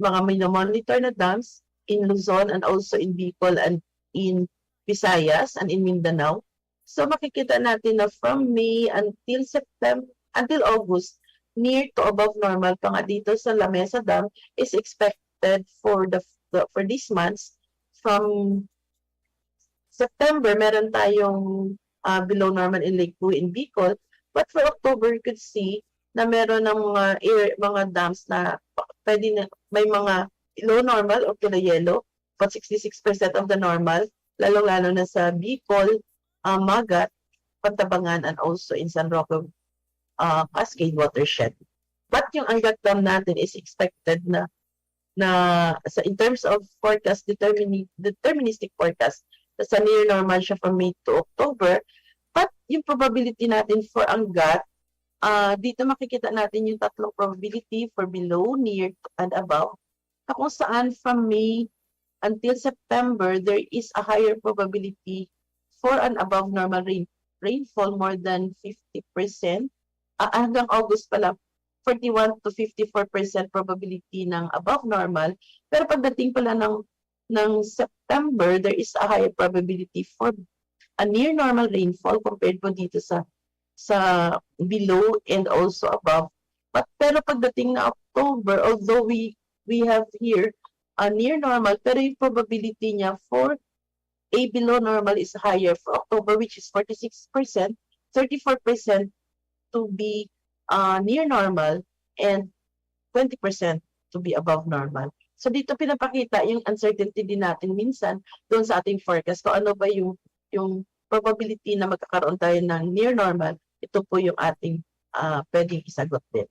Speaker 3: mga monitor na dams in Luzon and also in Bicol and in Visayas and in Mindanao. So makikita natin na from May until September, until August, near to above normal pa nga dito sa La Mesa Dam is expected for these months. From September, meron tayong below normal in Lake Buhi in Bicol. But for October, you could see na meron ng mga dams na pwede na, may mga below normal or to the yellow, but 66% of the normal, lalo-lalo na sa Bicol, Magat, Pantabangan, and also in San Roque Cascade watershed. But yung Angat Dam natin is expected na in terms of forecast, deterministic forecast, sa near normal siya from May to October. But yung probability natin for Angat, dito makikita natin yung tatlong probability for below, near, and above. Na kung saan from May until September, there is a higher probability for an above normal rainfall, more than 50%. Hanggang August pala, 41 to 54% probability ng above normal. Pero pagdating pala ng September, there is a higher probability for a near normal rainfall compared po dito sa below and also above. Pero pagdating na October, although we have here a near normal, pero yung probability niya for a below normal is higher for October, which is 46%, 34% to be near normal, and 20% to be above normal. So dito pinapakita yung uncertainty din natin minsan doon sa ating forecast. So ano ba yung probability na magkakaroon tayo ng near normal, ito po yung ating pwedeng isagot din.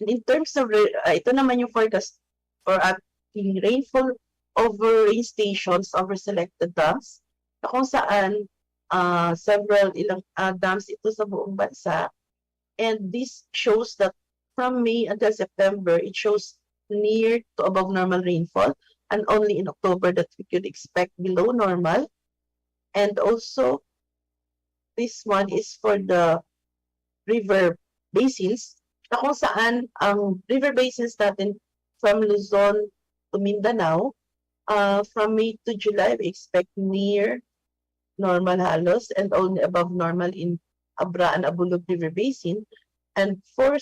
Speaker 3: And in terms of, ito naman yung forecast for ating rainfall over rain stations over selected dams, na kung saan ilang dams ito sa buong bansa. And this shows that from May until September, it shows near to above normal rainfall, and only in October that we could expect below normal. And also, this one is for the river basins, na kung saan ang river basins natin from Luzon to Mindanao, from May to July, we expect near normal halos and only above normal in Abra and Abulog River Basin. And for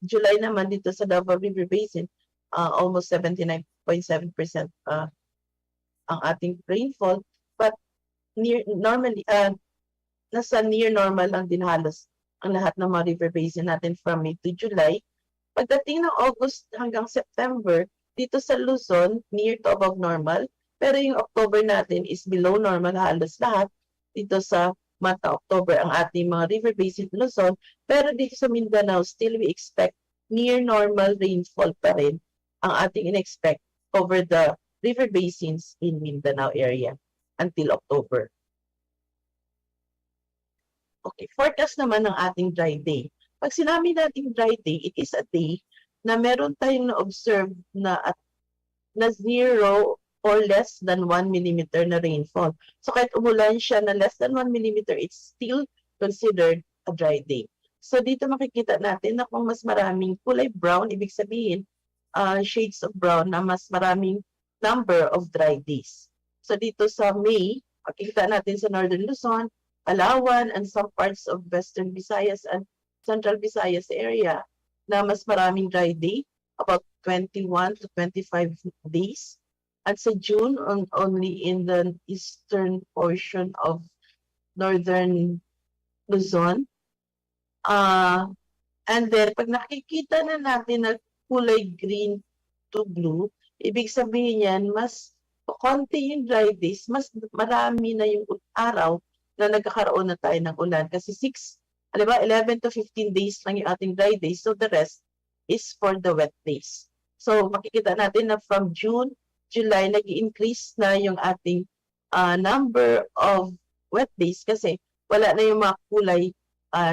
Speaker 3: July naman dito sa Davao River Basin, almost 79.7% ang ating rainfall. But normally, nasa near normal lang din halos ang lahat ng mga river basin natin from May to July. Pagdating ng August hanggang September, dito sa Luzon, near to above normal. Pero yung October natin is below normal halos lahat. Dito sa mata October ang ating mga river basin Luzon. Pero dito sa Mindanao, still we expect near normal rainfall pa rin ang ating in-expect over the river basins in Mindanao area until October. Okay, forecast naman ng ating dry day. Pag sinabi natin dry day, it is a day na meron tayong na-observe na 0 or less than 1 millimeter na rainfall. So kahit umulan siya na less than 1 millimeter, it's still considered a dry day. So dito makikita natin na kung mas maraming kulay brown, ibig sabihin shades of brown na mas maraming number of dry days. So dito sa May, makikita natin sa Northern Luzon, Palawan, and some parts of Western Visayas and Central Visayas area na mas maraming dry day, about 21 to 25 days. At sa June, only in the eastern portion of Northern Luzon. And then, pag nakikita na natin na kulay green to blue, ibig sabihin yan, mas konti yung dry days, mas marami na yung araw na nagkakaroon na tayo ng ulan. Kasi 11 to 15 days lang yung ating dry days, so the rest is for the wet days. So, makikita natin na from June, July, nag-increase na yung ating number of wet days kasi wala na yung mga kulay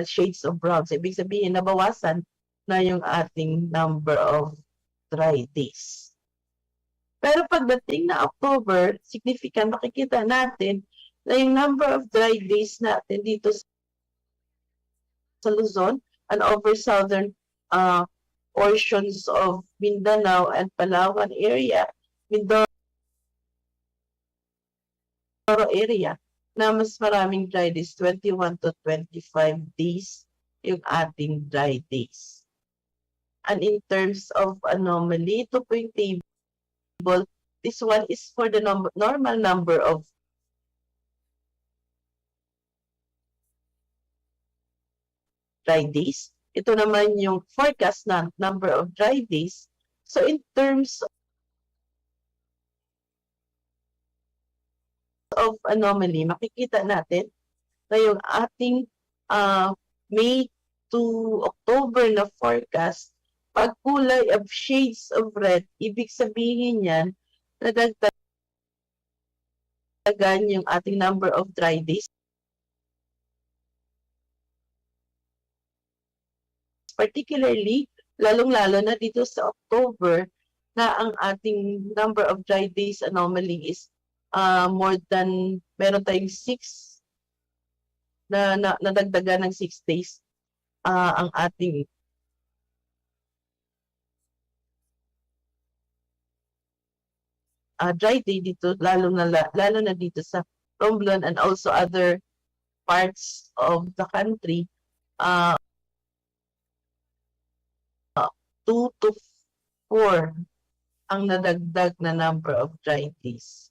Speaker 3: shades of brown. So, ibig sabihin, nabawasan na yung ating number of dry days. Pero pagdating na October, significant, makikita natin na yung number of dry days natin dito sa Luzon and over southern portions of Mindanao and Palawan area, Mindoro area, na mas maraming dry days, 21 to 25 days yung ating dry days. And in terms of anomaly, ito po yung table. This one is for the normal number of dry days. Ito naman yung forecast na number of dry days. So in terms of anomaly, makikita natin na yung ating May to October na forecast, pag kulay of shades of red, ibig sabihin yan, nadagdagan yung ating number of dry days. Particularly, lalong-lalo na dito sa October, na ang ating number of dry days anomaly is more than, meron tayong 6 na nadagdagan ng 6 days ang ating dry day dito, lalo na dito sa Romblon and also other parts of the country. 2 to 4 ang nadagdag na number of dry days.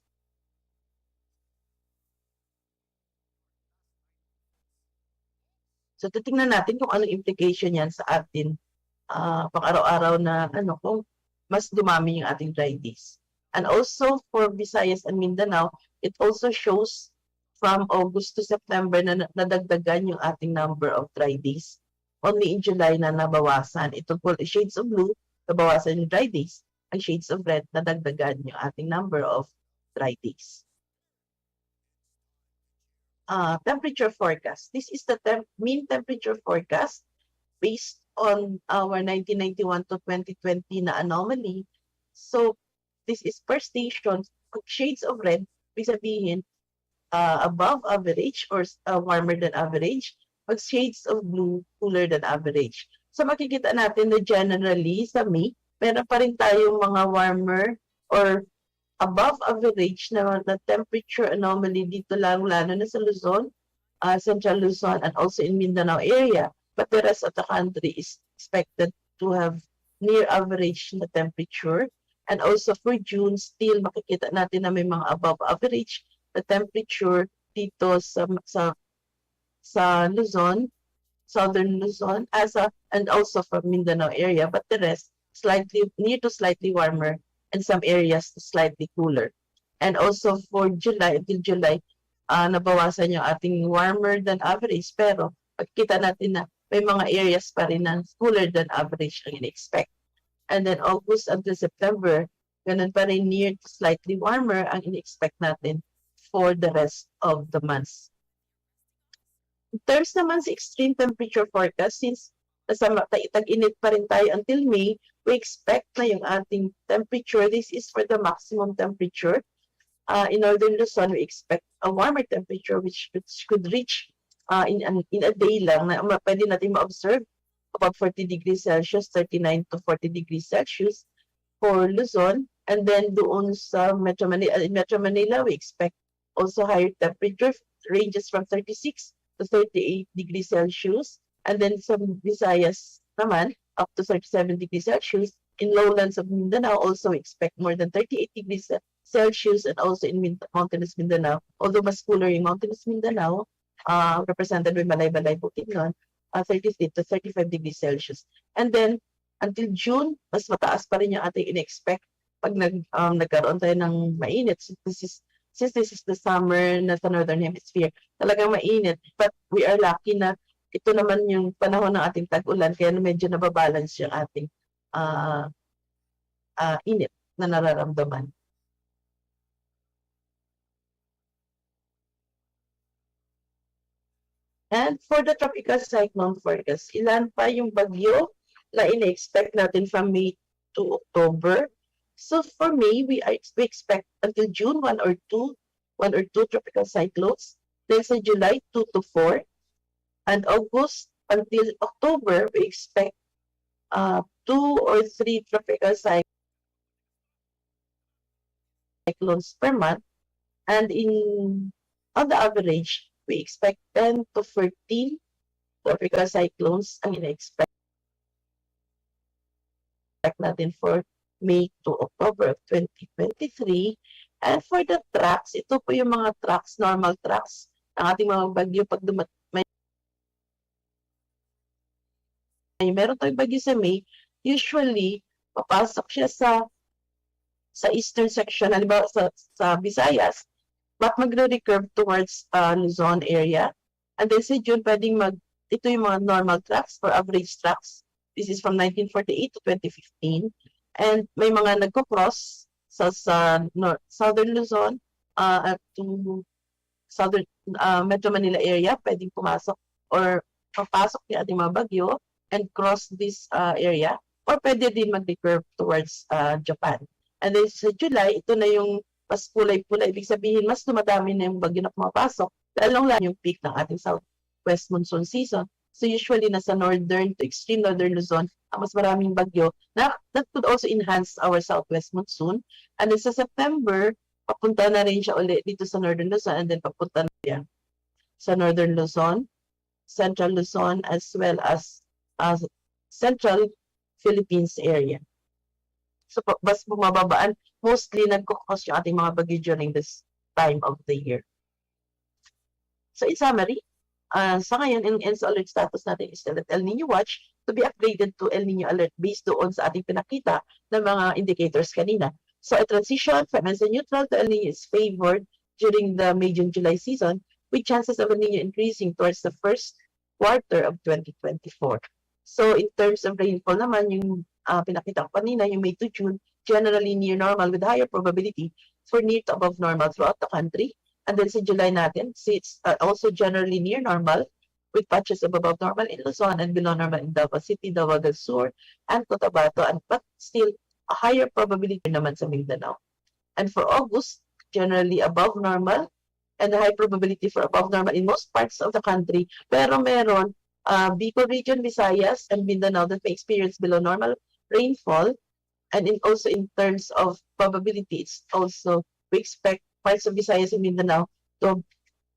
Speaker 3: So titingnan natin kung anong implication yan sa atin pang-araw-araw na kung mas dumami yung ating dry days. And also for Visayas and Mindanao, it also shows from August to September na nadagdagan yung ating number of dry days. Only in July na nabawasan. Ito po, shades of blue, nabawasan yung dry days. Ang shades of red, nadagdagan yung ating number of dry days. Temperature forecast. This is the mean temperature forecast based on our 1991 to 2020 na anomaly. So, this is per station. Shades of red, ibig sabihin, above average or warmer than average. Pag shades of blue, cooler than average. So, makikita natin na generally sa May, meron pa rin tayong mga warmer or above average na temperature anomaly dito lalo na sa Luzon, Central Luzon, and also in Mindanao area. But the rest of the country is expected to have near average na temperature. And also for June, still makikita natin na may mga above average na temperature dito sa Luzon, Southern Luzon, and also from Mindanao area. But the rest, near to slightly warmer, and some areas slightly cooler. And also for July, until July, nabawasan yung ating warmer than average. Pero pagkita natin na may mga areas pa rin na cooler than average ang in-expect. And then August until September, ganun pa rin near to slightly warmer ang in-expect natin for the rest of the months. In terms naman sa extreme temperature forecast, since tag-init pa rin tayo until May, we expect na yung ating temperature, this is for the maximum temperature. In Northern Luzon, we expect a warmer temperature which could reach in a day lang na pwede natin ma-observe about 40 degrees Celsius, 39 to 40 degrees Celsius for Luzon. And then doon sa Metro Manila, in Metro Manila, we expect also higher temperature, ranges from 36 to 38 degrees Celsius. And then some Visayas naman, up to 37 degrees Celsius. In lowlands of Mindanao, also expect more than 38 degrees Celsius, and also in mountainous Mindanao. Although mas cooler yung mountainous Mindanao, represented by Malay-Balay, Bukidnon, 33 to 35 degrees Celsius. And then, until June, mas mataas pa rin yung ating in-expect pag nagkaroon tayo ng mainit. Since this is the summer na sa Northern Hemisphere, talagang mainit. But we are lucky na ito naman yung panahon ng ating tag-ulan, kaya medyo nababalance yung ating init na nararamdaman. And for the tropical cyclone forecast, ilan pa yung bagyo na ina-expect natin from May to October. So for May, we expect until June 1 or 2 tropical cyclones. Then sa July 2 to 4. And August until October, we expect 2 or 3 tropical cyclones per month. And on the average, we expect 10 to 14 tropical cyclones ang ina-expect natin for May to October of 2023. And for the tracks, ito po yung mga tracks, normal tracks ng ating mga bagyo pag meron tayong bagyo sa May, usually papasok siya sa eastern section, halimbawa sa Visayas, but magre-recurve towards Luzon area. And then sa June, ito yung mga normal tracks or average tracks. This is from 1948 to 2015. And may mga nagko-cross sa southern Luzon to southern Metro Manila area, pwedeng pumasok or papasok yung ating mga bagyo and cross this area, or pwede din mag-recurve towards Japan. And then sa July, ito na yung mas kulay-pula. Ibig sabihin, mas dumadami na yung bagyo na pumapasok, lalong-lalo yung peak ng ating southwest monsoon season. So usually, nasa northern to extreme northern Luzon, mas maraming bagyo. That could also enhance our southwest monsoon. And then sa September, papunta na rin siya ulit dito sa northern Luzon, and then papunta na siya sa northern Luzon, central Luzon, as well as central Philippines area. So, bas bumababaan, mostly nagkukos yung ating mga bagyo during this time of the year. So, in summary, sa ngayon, ang ENSO alert status natin is still at El Nino Watch to be upgraded to El Nino Alert based doon sa ating pinakita ng mga indicators kanina. So, a transition from ENSO neutral to El Nino is favored during the May, June, July season, with chances of El Nino increasing towards the first quarter of 2024. So, in terms of rainfall naman, yung pinakita ko kanina, yung May to June, generally near normal with higher probability for near to above normal throughout the country. And then sa July natin, it's also generally near normal with patches of above normal in Luzon and below normal in Davao City, Davao del Sur, and Cotabato, but still a higher probability naman sa Mindanao. And for August, generally above normal and a high probability for above normal in most parts of the country. Pero meron Bicol region, Visayas, and Mindanao that may experience below normal rainfall. And also in terms of probability, it's also, we expect parts of Visayas and Mindanao to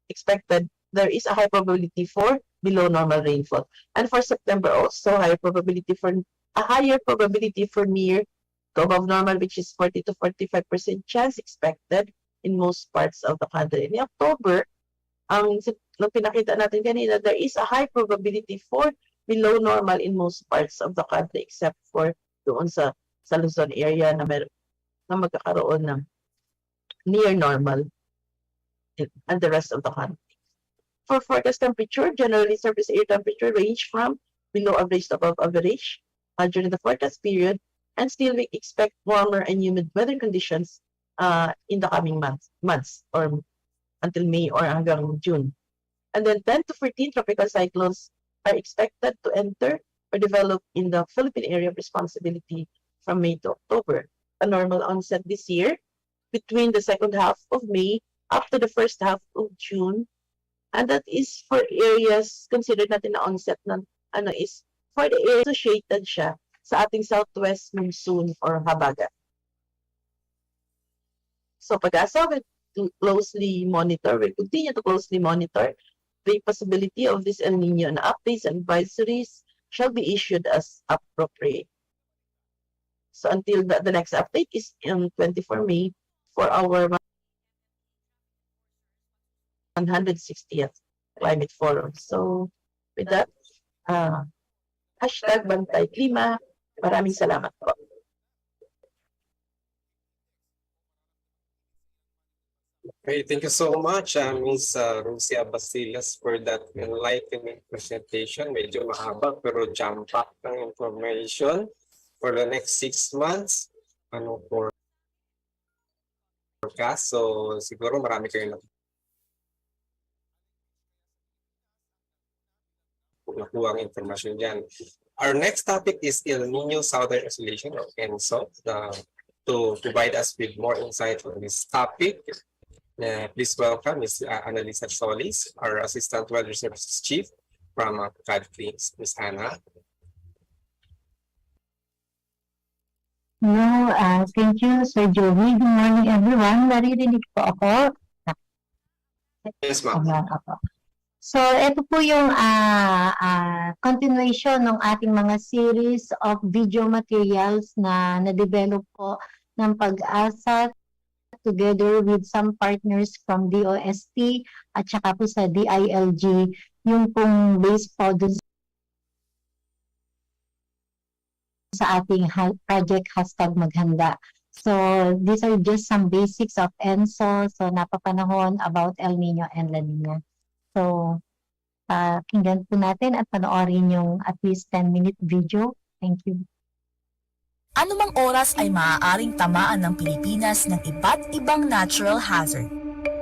Speaker 3: expected there is a high probability for below normal rainfall. And for September also, a higher probability for near to above normal, which is 40 to 45% chance expected in most parts of the country. In October, ang pinakita natin kanina, there is a high probability for below normal in most parts of the country except for doon sa Luzon area na magkakaroon ng near normal and the rest of the country. For forecast temperature, generally surface air temperature range from below average to above average during the forecast period, and still we expect warmer and humid weather conditions in the coming months or until May or hanggang June. And then 10 to 14 tropical cyclones are expected to enter or develop in the Philippine area of responsibility from May to October. A normal onset this year between the second half of May up to the first half of June. And that is for areas considered natin na onset ng is for the area associated siya sa ating southwest monsoon or habagat. So PAGASA will continue to closely monitor the possibility of this El Nino, and updates and advisories shall be issued as appropriate. So until the next update is on 24 May for our 160th Climate Forum. So with that, hashtag Bantay Klima. Maraming salamat po.
Speaker 2: Okay, thank you so much, Ms. Rusia Basilas, for that enlightening presentation. Medyo mahaba pero jam-packed ng information for the next 6 months. Forecast. So siguro marami kayo nakuha ang information dyan. Our next topic is El Nino Southern Oscillation, or ENSO. To provide us with more insight on this topic, please welcome Ms. Annalisa Solis, our Assistant Weather Services Chief from CADCLINS. Ms. Anna.
Speaker 4: Hello, thank you, Sir Joey. Good morning, everyone. Naririnig po ako.
Speaker 2: Yes, ma'am.
Speaker 4: Ako. So, ito po yung continuation ng ating mga series of video materials na na-develop po ng PAGASA together with some partners from DOST at saka po sa DILG, yung pong based po dun sa ating project #maghanda. So, these are just some basics of ENSO. So, napapanahon about El Nino and La Nina. So, pakinggan po natin at panoorin yung at least 10-minute video. Thank you.
Speaker 5: Anumang oras ay maaaring tamaan ng Pilipinas ng iba't ibang natural hazard.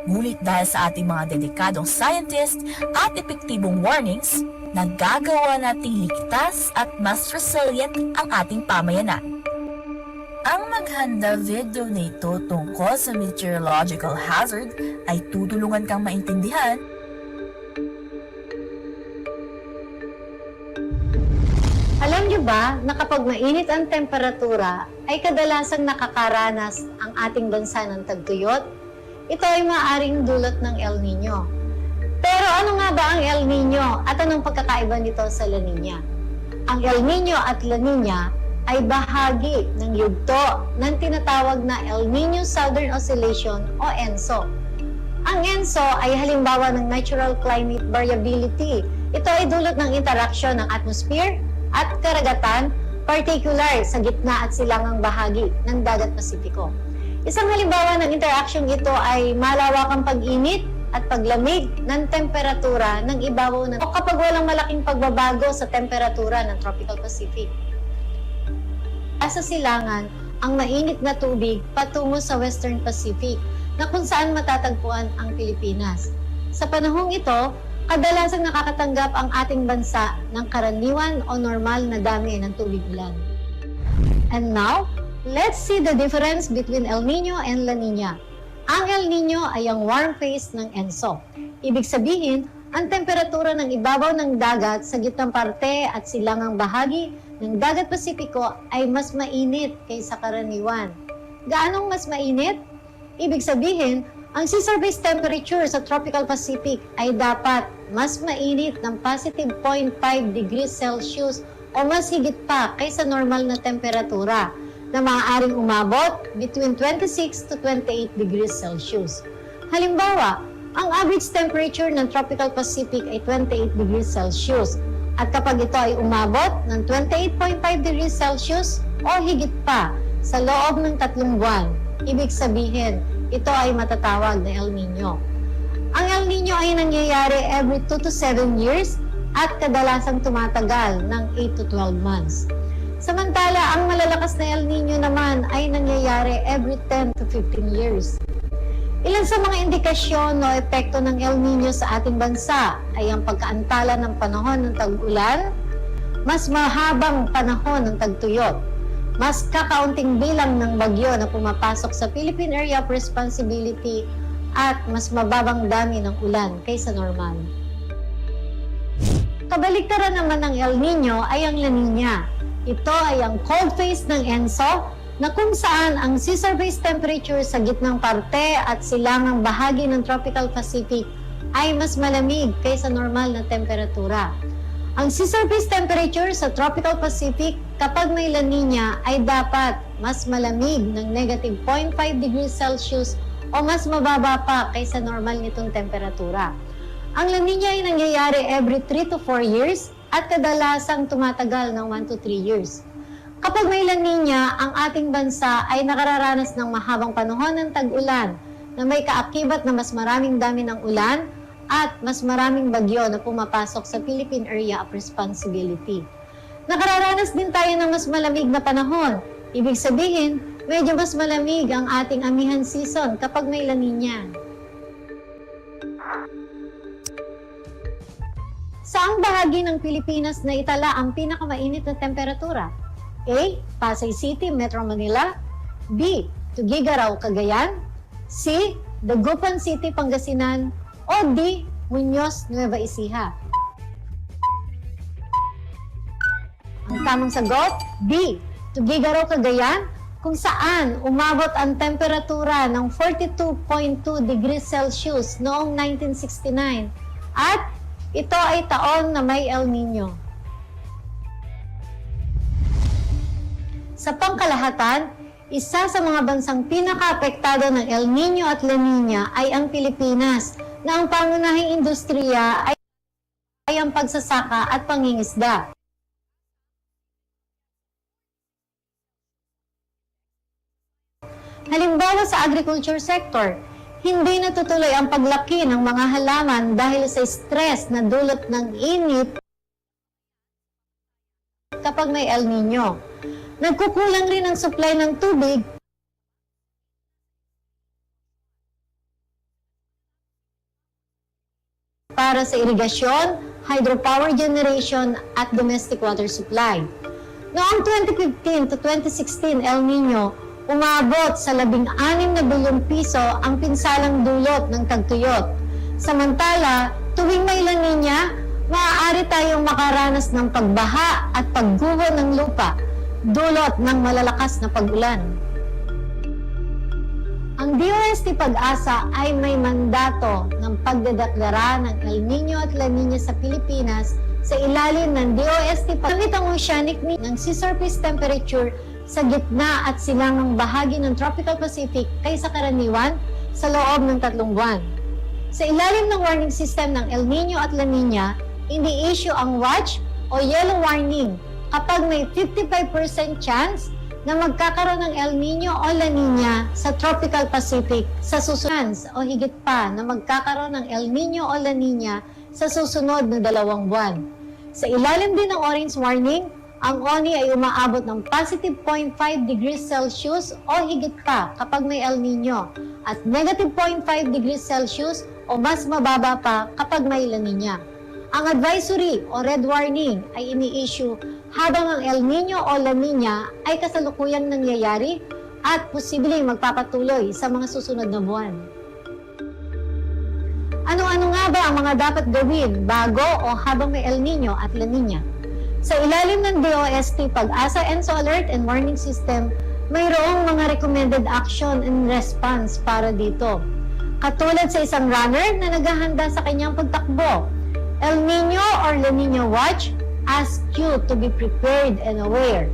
Speaker 5: Ngunit dahil sa ating mga dedikadong scientists at epektibong warnings, nagagawa nating ligtas at mas resilient ang ating pamayanan. Ang maghanda video na ito tungkol sa meteorological hazard ay tutulungan kang maintindihan
Speaker 4: Alam niyo ba na kapag mainit ang temperatura ay kadalasang nakakaranas ang ating bansa ng tagtuyot? Ito ay maaaring dulot ng El Nino. Pero ano nga ba ang El Nino at anong pagkakaiba nito sa La Nina? Ang El Nino at La Nina ay bahagi ng yugto ng tinatawag na El Nino Southern Oscillation o ENSO. Ang ENSO ay halimbawa ng natural climate variability. Ito ay dulot ng interaksyon ng atmosphere at karagatan, particular sa gitna at silangang bahagi ng Dagat Pasipiko. Isang halimbawa ng interaction ito ay malawakang pag-init at paglamig ng temperatura ng ibabaw o kapag walang malaking pagbabago sa temperatura ng Tropical Pacific. Sa silangan, ang mainit na tubig patungo sa Western Pacific na kung saan matatagpuan ang Pilipinas. Sa panahong ito, kadalasang nakakatanggap ang ating bansa ng karaniwan o normal na dami ng tubig ulan. And now, let's see the difference between El Nino and La Nina. Ang El Nino ay ang warm phase ng ENSO. Ibig sabihin, ang temperatura ng ibabaw ng dagat sa gitnang parte at silangang bahagi ng Dagat Pasipiko ay mas mainit kaysa karaniwan. Gaanong mas mainit? Ibig sabihin, ang sea surface temperature sa Tropical Pacific ay dapat mas mainit ng positive 0.5 degrees Celsius o mas higit pa kaysa normal na temperatura na maaaring umabot between 26 to 28 degrees Celsius. Halimbawa, ang average temperature ng Tropical Pacific ay 28 degrees Celsius at kapag ito ay umabot ng 28.5 degrees Celsius o higit pa sa loob ng 3 buwan, ibig sabihin, ito ay matatawag na El Nino. Ang El Nino ay nangyayari every 2 to 7 years at kadalasang tumatagal ng 8 to 12 months. Samantala, ang malalakas na El Nino naman ay nangyayari every 10 to 15 years. Ilan sa mga indikasyon o epekto ng El Nino sa ating bansa ay ang pagkaantala ng panahon ng tag-ulan, mas mahabang panahon ng tagtuyot, mas kakaunting bilang ng bagyo na pumapasok sa Philippine Area of Responsibility at mas mababang dami ng ulan kaysa normal. Kabaliktaran naman ng El Nino ay ang La Nina. Ito ay ang cold phase ng ENSO na kung saan ang sea surface temperature sa gitnang parte at silangang bahagi ng Tropical Pacific ay mas malamig kaysa normal na temperatura. Ang sea surface temperature sa Tropical Pacific kapag may La Nina ay dapat mas malamig ng negative 0.5 degrees Celsius o mas mababa pa kaysa normal nitong temperatura. Ang La Nina ay nangyayari every 3 to 4 years at kadalasang tumatagal ng 1 to 3 years. Kapag may La Nina, ang ating bansa ay nakararanas ng mahabang panahon ng tag-ulan na may kaakibat na mas maraming dami ng ulan at mas maraming bagyo na pumapasok sa Philippine Area of Responsibility. Nakararanas din tayo ng mas malamig na panahon. Ibig sabihin, medyo mas malamig ang ating amihan season kapag may La Nina. Saang bahagi ng Pilipinas na itala ang pinakamainit na temperatura? A. Pasay City, Metro Manila. B. Tuguegarao, Cagayan. C. Dagupan City, Pangasinan. O D. Muñoz, Nueva Ecija. Ang tamang sagot, B. Tuguegarao, Cagayan, kung saan umabot ang temperatura ng 42.2 degrees Celsius noong 1969 at ito ay taon na may El Nino. Sa pangkalahatan, isa sa mga bansang pinakaapektado ng El Nino at La Nina ay ang Pilipinas, na ang pangunahing industriya ay ang pagsasaka at pangingisda. Halimbawa sa agriculture sector, hindi natutuloy ang paglaki ng mga halaman dahil sa stress na dulot ng init kapag may El Nino. Nagkukulang rin ang supply ng tubig para sa irigasyon, hydropower generation at domestic water supply. Noong 2015 to 2016 El Nino, umabot sa 16 na bilyong piso ang pinsalang dulot ng tagtuyot. Samantala, tuwing may La Nina, maaari tayong makaranas ng pagbaha at pagguho ng lupa, dulot ng malalakas na pag-ulan. Ang DOST-PAGASA ay may mandato ng pagdedeklara ng El Nino at La Nina sa Pilipinas sa ilalim ng DOST-PAGASA ang oceanic ng sea surface temperature sa gitna at silangang bahagi ng Tropical Pacific kaysa karaniwan sa loob ng 3 buwan. Sa ilalim ng warning system ng El Nino at La Nina, ini-issue ang watch o yellow warning kapag may 55% chance na magkakaroon ng El Nino o La Nina sa Tropical Pacific sa susunod o higit pa na magkakaroon ng El Nino o La Nina sa susunod na 2 buwan. Sa ilalim din ng orange warning, ang ONI ay umaabot ng positive 0.5 degrees Celsius o higit pa kapag may El Nino at negative 0.5 degrees Celsius o mas mababa pa kapag may La Nina. Ang advisory o red warning ay ini-issue habang ang El Nino o La Nina ay kasalukuyang nangyayari at posibleng magpapatuloy sa mga susunod na buwan. Ano-ano nga ba ang mga dapat gawin bago o habang may El Nino at La Nina? Sa ilalim ng DOST-PAGASA ENSO Alert and Warning System, mayroong mga recommended action and response para dito. Katulad sa isang runner na naghahanda sa kanyang pagtakbo, El Nino or La Nina Watch asks you to be prepared and aware.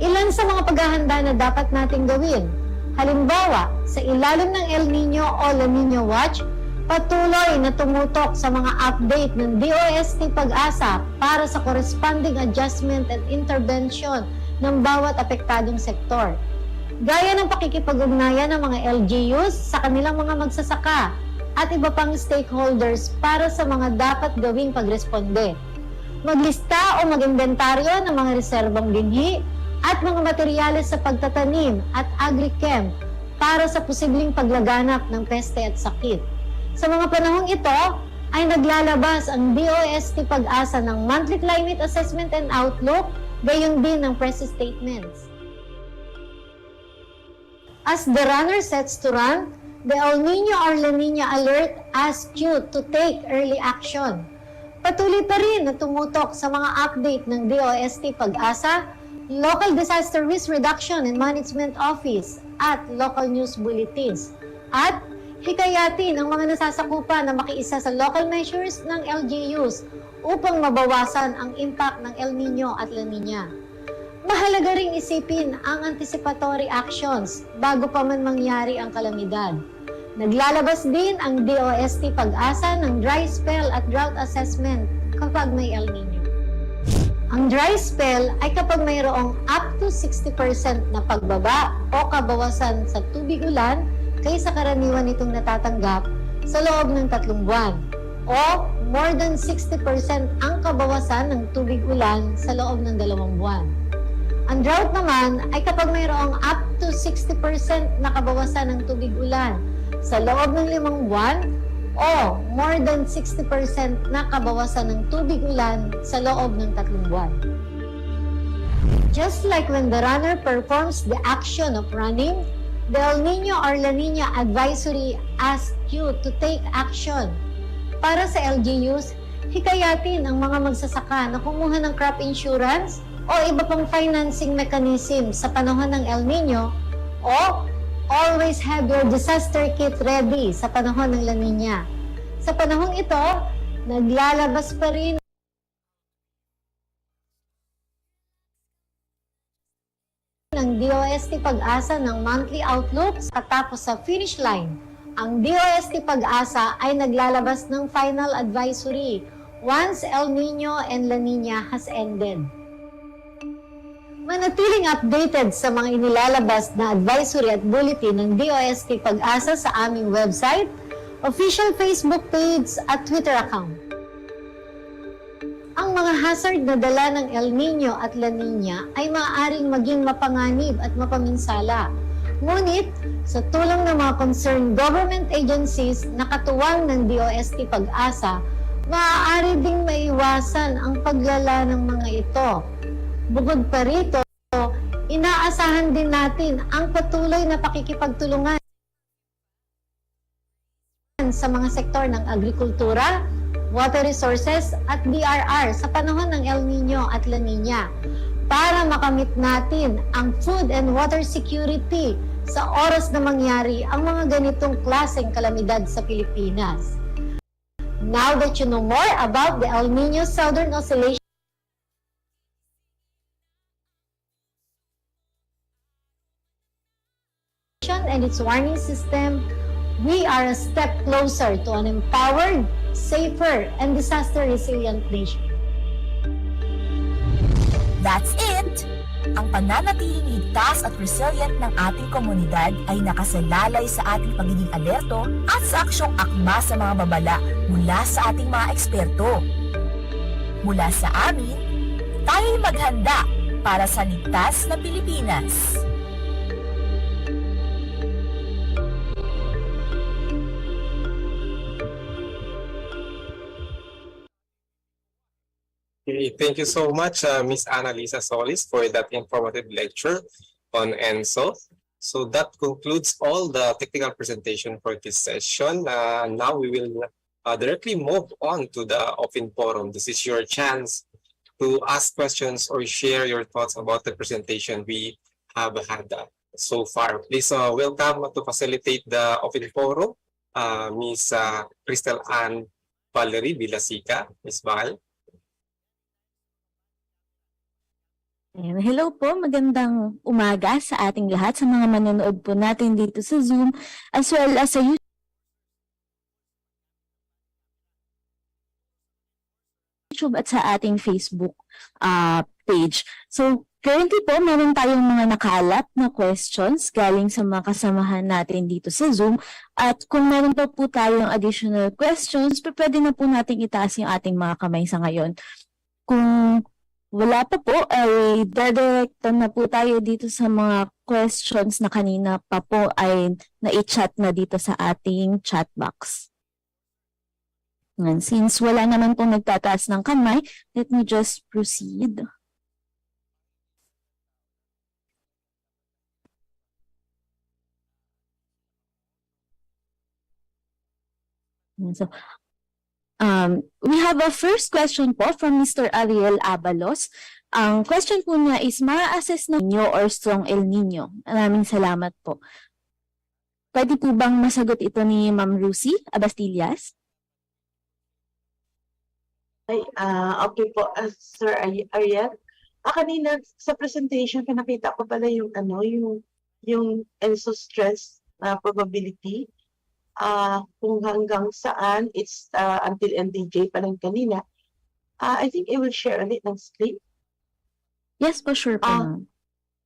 Speaker 4: Ilan sa mga paghahanda na dapat nating gawin? Halimbawa, sa ilalim ng El Nino o La Nina Watch, patuloy na tumutok sa mga update ng DOST-PAGASA para sa corresponding adjustment and intervention ng bawat apektadong sektor. Gaya ng pakikipag-ugnayan ng mga LGUs sa kanilang mga magsasaka at iba pang stakeholders para sa mga dapat gawing pagresponde. Maglista o mag-inventaryo ng mga reserbang binhi at mga materyales sa pagtatanim at agrichem para sa posibleng paglaganap ng peste at sakit. Sa mga panahong ito, ay naglalabas ang DOST-PAGASA ng Monthly Climate Assessment and Outlook, gayon din ng press statements. As the runner sets to run, the El Nino or La Nina alert asks you to take early action. Patuloy pa rin na tumutok sa mga update ng DOST-PAGASA, Local Disaster Risk Reduction and Management Office at local news bulletins, at hikayatin ang mga nasasakupan na makiisa sa local measures ng LGUs upang mabawasan ang impact ng El Nino at La Nina. Mahalaga ring isipin ang anticipatory actions bago pa man mangyari ang kalamidad. Naglalabas din ang DOST-PAGASA ng dry spell at drought assessment kapag may El Nino. Ang dry spell ay kapag mayroong up to 60% na pagbaba o kabawasan sa tubig ulan kaysa karaniwan itong natatanggap sa loob ng 3 buwan o more than 60% ang kabawasan ng tubig ulan sa loob ng 2 buwan. Ang drought naman ay kapag mayroong up to 60% na kabawasan ng tubig ulan sa loob ng 5 buwan o more than 60% na kabawasan ng tubig ulan sa loob ng 3 buwan. Just like when the runner performs the action of running, the El Niño or La Niña Advisory asks you to take action. Para sa LGUs, hikayatin ang mga magsasaka na kumuha ng crop insurance o iba pang financing mechanism sa panahon ng El Niño, o always have your disaster kit ready sa panahon ng La Niña. Sa panahong ito, naglalabas pa rin ng DOST-PAGASA ng monthly outlooks. Katapos sa finish line, ang DOST-PAGASA ay naglalabas ng final advisory once El Niño and La Niña has ended. Manatiling updated sa mga inilalabas na advisory at bulletin ng DOST-PAGASA sa aming website, official Facebook page at Twitter account. Ang mga hazard na dala ng El Niño at La Niña ay maaaring maging mapanganib at mapaminsala. Ngunit, sa tulong ng mga concerned government agencies na katuwang ng DOST-PAGASA, maaari ding maiwasan ang paglala ng mga ito. Bukod pa rito, inaasahan din natin ang patuloy na pakikipagtulungan sa mga sektor ng agrikultura, water resources at DRR sa panahon ng El Niño at La Niña para makamit natin ang food and water security sa oras na mangyari ang mga ganitong klaseng kalamidad sa Pilipinas. Now that you know more about the El Niño Southern Oscillation and its warning system, we are a step closer to an empowered, safer, and disaster-resilient nation.
Speaker 5: That's it! Ang pananatiling ligtas at resilient ng ating komunidad ay nakasalalay sa ating pagiging alerto at sa aksyong akma sa mga babala mula sa ating mga eksperto. Mula sa amin, tayo'y maghanda para sa ligtas na Pilipinas.
Speaker 2: Okay, thank you so much, Miss Annalisa Solis, for that informative lecture on ENSO. So that concludes all the technical presentation for this session. Now we will directly move on to the open forum. This is your chance to ask questions or share your thoughts about the presentation we have had so far. Please welcome to facilitate the open forum, Miss Crystal Ann Valerie Vilasica. Miss Val.
Speaker 6: Ayan. Hello po, magandang umaga sa ating lahat, sa mga manonood po natin dito sa Zoom as well as sa YouTube at sa ating Facebook page. So currently po, meron tayong mga nakalat na questions galing sa mga kasamahan natin dito sa Zoom, at kung meron pa po tayong additional questions, pwede na po natin itaas yung ating mga kamay sa ngayon. Kung wala pa po, ay dadirektan na po tayo dito sa mga questions na kanina pa po ay na-chat na dito sa ating chat box. And since wala naman pong nagtataas ng kamay, let me just proceed. So, we have a first question po from Mr. Ariel Abalos. Ang question po niya is, ma-assess na Niño or strong El Niño? Maraming salamat po. Pwede po bang masagot ito ni Ma'am Lucy Abastillas?
Speaker 3: Ay, okay po, Sir Ariel. Kanina sa presentation, nakita ko pala yung yung ENSO stress probability. Kung hanggang saan, it's until NDJ pa lang kanina. I think I will share ulit ng screen.
Speaker 6: Yes po, sure po. Ma'am.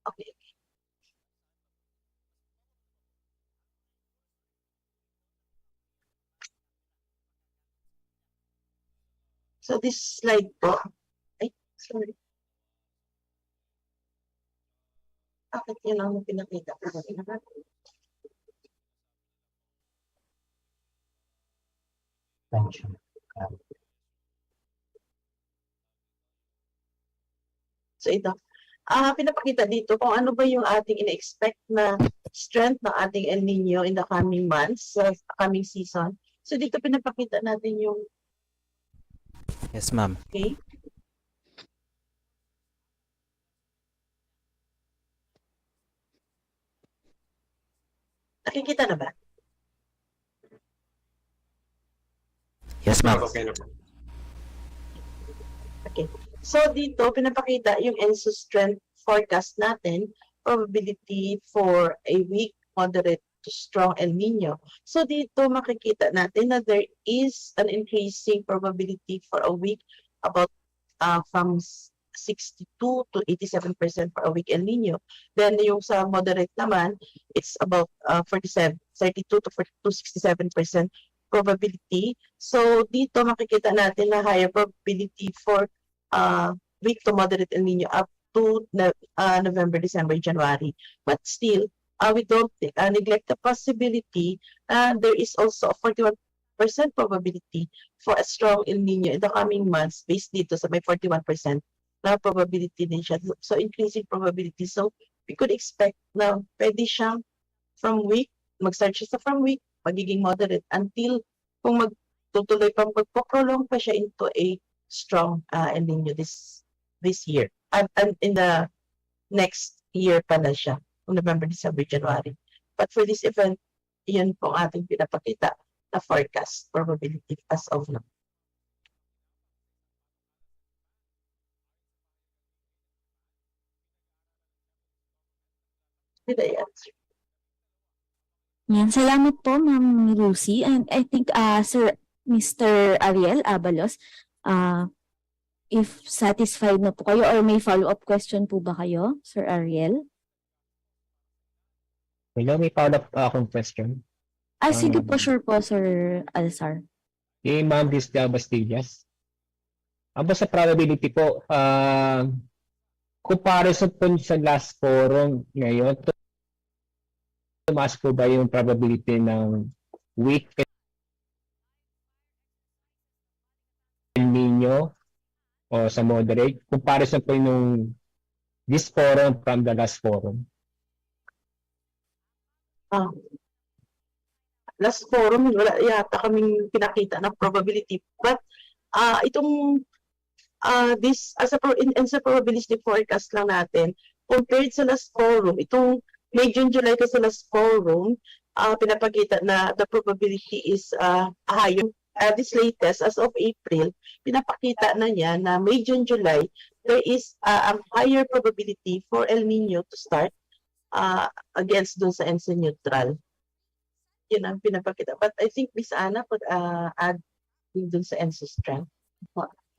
Speaker 3: Okay. So this slide po, ay, sorry. Bakit yun ang pinakita ko? So ito, pinapakita dito kung ano ba yung ating ina-expect na strength ng ating El Nino in the coming months, sa coming season. So dito pinapakita natin yung,
Speaker 7: Yes, ma'am.
Speaker 3: okay, nakikita na ba?
Speaker 7: Yes, ma'am.
Speaker 2: Okay na po.
Speaker 3: Okay. So dito, pinapakita yung ENSO strength forecast natin, probability for a weak, moderate to strong El Nino. So dito makikita natin na there is an increasing probability for a week about from 62 to 87% for a weak El Nino. Then yung sa moderate naman, it's about 32 to 67% probability. So dito makikita natin na higher probability for weak to moderate El Nino up to November, December, January. But still, we don't neglect the possibility there is also a 41% probability for a strong El Nino in the coming months based dito sa may 41% na probability din siya. So increasing probability. So we could expect na pwede siyang from weak, mag-start siya sa from weak, magiging moderate until kung magtutuloy pa, magpo-prolong pa siya into a strong El Nino this year. And in the next year pa na siya, November, December, January. But for this event, yan po ang ating pinapakita na forecast probability as of now. Did I answer?
Speaker 6: Yan, salamat po, Ma'am Lucy. And I think, Sir Mr. Ariel Abalos, if satisfied na po kayo or may follow-up question po ba kayo, Sir Ariel?
Speaker 8: Hello, may follow-up akong question.
Speaker 6: Sige po, sure po, Sir Alzar.
Speaker 8: Kay Ma'am Disca Bastillas. Aba sa probability po, comparison po sa last forum ngayon, tumaas po ba yung probability ng weak El Nino o sa moderate? Comparison po yung this forum from the last forum.
Speaker 3: Last forum, wala yata kaming pinakita na probability. But itong this as a probabilistic forecast lang natin, compared sa last forum, itong May, June, July kasi last forum, pinapakita na the probability is higher. This latest, as of April, pinapakita na niya na May, June, July, there is a higher probability for El Nino to start against dun sa ENSO neutral. Yun ang pinapakita. But I think Miss Anna could add dun sa ENSO strength.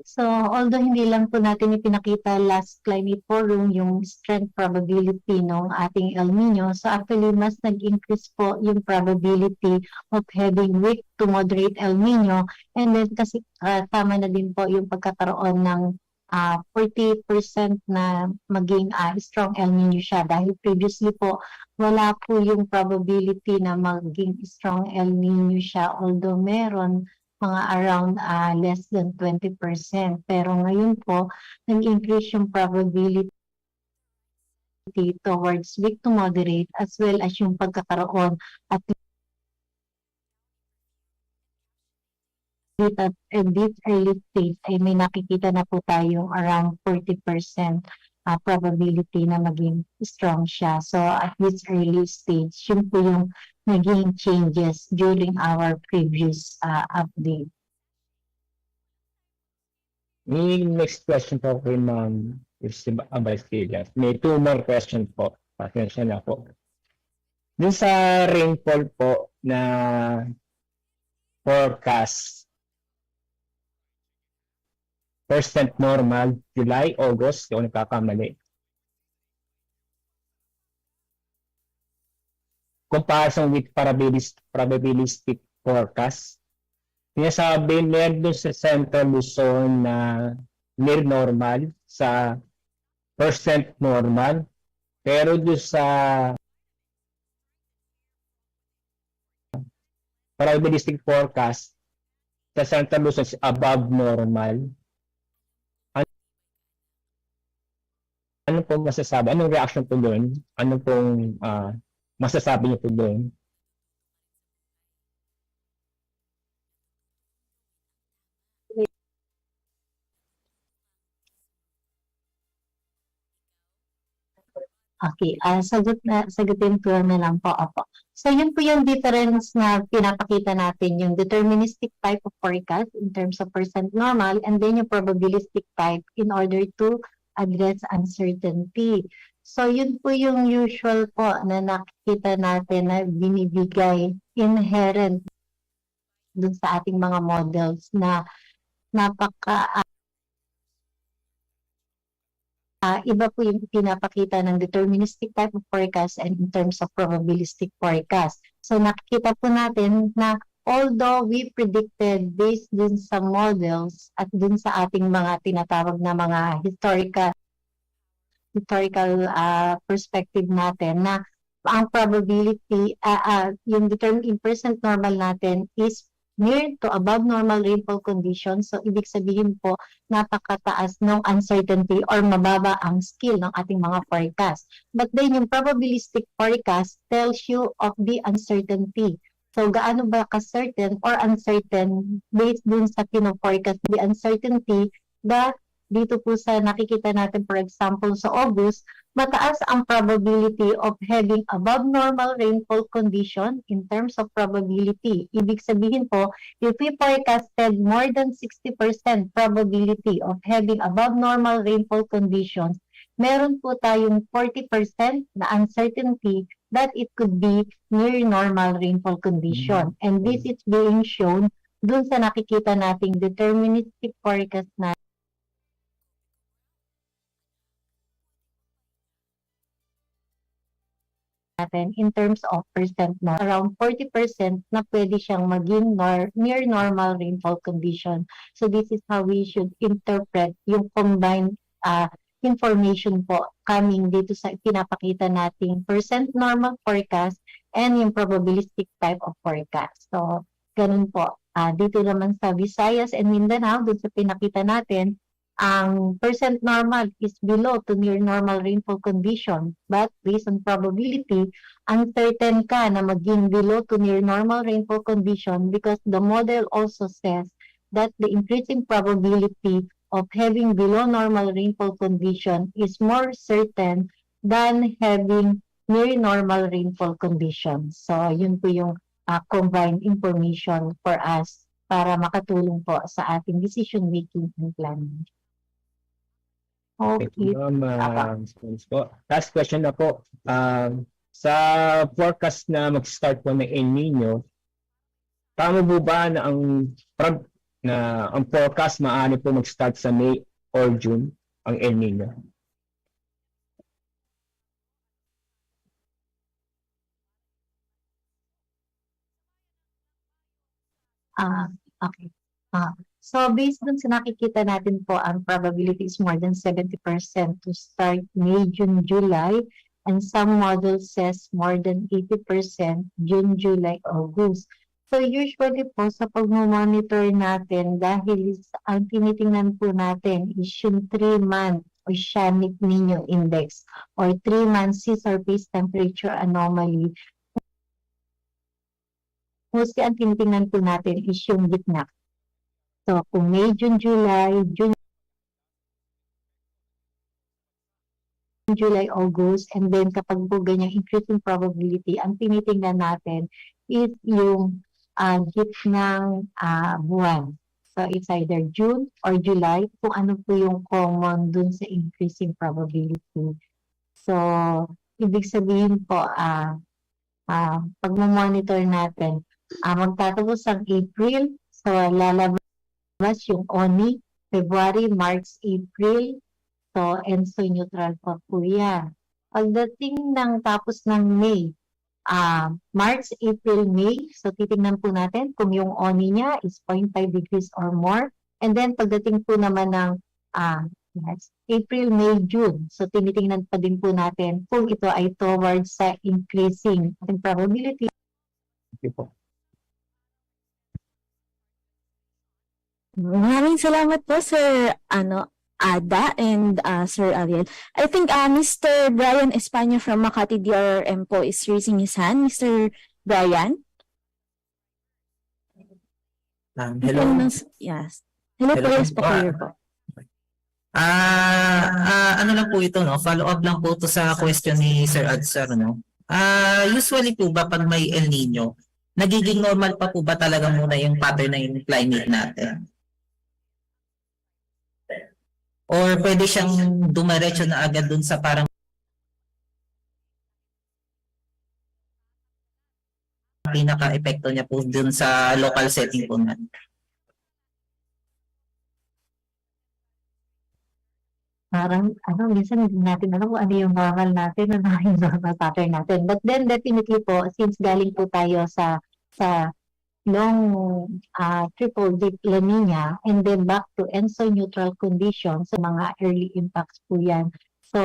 Speaker 4: So, although hindi lang po natin ipinakita last climate forum yung strength probability ng ating El Nino, so actually mas nag-increase po yung probability of having weak to moderate El Nino, and then kasi tama na din po yung pagkakaroon ng 40% na maging strong El Nino siya, dahil previously po wala po yung probability na maging strong El Nino siya, although meron mga around less than 20%. Pero ngayon po, nag-increase yung probability towards weak to moderate as well as yung pagkakaroon at this early stage ay may nakikita na po tayong around 40% probability na maging strong siya. So at this early stage, yun po yung naging changes during our previous update.
Speaker 8: Next question po kay Ma'am Bastillas. May 2 more question po. Pasensya na po. Dun sa rainfall po na forecast, percent normal, July, August, kung nagkakamali. Comparison with probabilistic forecast. Sinasabi, meron doon sa Central Luzon na near normal sa percent normal. Pero doon sa probabilistic forecast, sa Santa Luz is above normal. Ano po masasabi? Anong reaction po doon? Ano pong masasabi niyo po doon?
Speaker 4: Okay, sagutin ko na lang po, opo. So yun po yung difference na pinapakita natin, yung deterministic type of forecast in terms of percent normal, and then yung probabilistic type in order to address uncertainty. So yun po yung usual po na nakikita natin na binibigay inherent dun sa ating mga models na napaka iba po yung pinapakita ng deterministic type of forecast and in terms of probabilistic forecast. So nakikita po natin na although we predicted based dun sa models at dun sa ating mga tinatawag na mga historical perspective natin na ang probability, yung determined percent normal natin is near to above normal rainfall conditions. So, ibig sabihin po, napakataas ng uncertainty or mababa ang skill ng ating mga forecast. But then, yung probabilistic forecast tells you of the uncertainty. So, gaano ba ka-certain or uncertain based dun sa kino-forecast the uncertainty that dito po sa nakikita natin, for example, sa August, mataas ang probability of having above normal rainfall condition in terms of probability. Ibig sabihin po, if we forecasted more than 60% probability of having above normal rainfall conditions, meron po tayong 40% na uncertainty that it could be near normal rainfall condition. And this is being shown dun sa nakikita nating deterministic forecast na natin in terms of percent na around 40% na pwede siyang maging near normal rainfall condition. So this is how we should interpret yung combined information po coming dito sa pinapakita nating percent normal forecast and yung probabilistic type of forecast. So ganun po. Dito naman sa Visayas and Mindanao, dito sa pinakita natin, ang percent normal is below to near normal rainfall condition. But based on probability, uncertain ka na maging below to near normal rainfall condition because the model also says that the increasing probability of having below normal rainfall condition is more certain than having near normal rainfall conditions. So yun po yung combined information for us para makatulong po sa ating decision making and planning.
Speaker 8: Thank you, ma'am. Last question na po. Sa forecast na mag-start po ng El Nino, tama po ba na ang forecast maaari po mag-start sa May or June ang El Nino?
Speaker 4: Okay. So based dun sa nakikita natin po, ang probability is more than 70% to start May, June, July. And some models says more than 80% June, July, August. So usually po sa pag-monitor natin, dahil ang tinitingnan po natin is yung 3-month Oceanic Nino Index or 3-month sea surface temperature anomaly. Mostly ang tinitingnan po natin is yung gitna. So, kung May, June, July, August, and then kapag po ganyang increasing probability, ang tinitingnan natin is yung gitnang buwan. So, it's either June or July, kung ano po yung common dun sa increasing probability. So, ibig sabihin po, pag monitor natin, magtatapos ang April, so lalabas yung ONI, February, March, April, so ENSO neutral po po yan. Pagdating ng tapos ng May, March, April, May, so titingnan po natin kung yung ONI niya is 0.5 degrees or more. And then pagdating po naman ng April, May, June, so tinitingnan pa din po natin kung ito ay towards sa increasing probability.
Speaker 8: Thank you po.
Speaker 6: Maraming salamat po, Sir Ada and Sir Ariel. I think Mr. Brian Espano from Makati DRRM po is raising his hand. Mr. Brian?
Speaker 9: Hello.
Speaker 6: Yes. Hello po,
Speaker 9: Hello.
Speaker 6: yes po, clear po.
Speaker 9: Ano lang po ito, no? Follow up lang po to sa question ni Sir Adsar, no? Usually po ba pag may El Nino, nagiging normal pa po ba talaga muna yung pattern na yung climate natin? Or pwede siyang dumiretso na agad dun sa parang pinaka-epekto niya po dun sa local setting po natin?
Speaker 4: Parang, minsan hindi natin alam kung ano yung normal natin, ano yung normal pattern natin. But then, definitely po, since galing po tayo sa long triple dip La Nina and then back to ENSO neutral conditions, so mga early impacts po yan. So,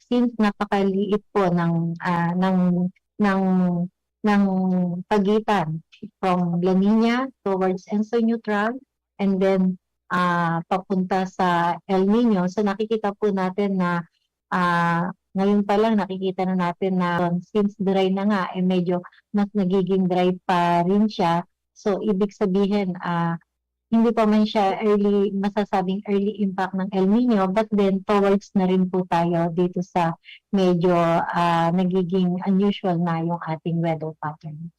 Speaker 4: since napakaliit po ng pagitan from La Nina towards ENSO neutral and then papunta sa El Nino. So nakikita po natin na ngayon pa lang nakikita na natin na since dry na nga, medyo mas nagiging dry pa rin siya. So ibig sabihin, hindi pa man siya masasabing early impact ng El Nino, but then towards na rin po tayo dito sa medyo nagiging unusual na yung ating weather pattern.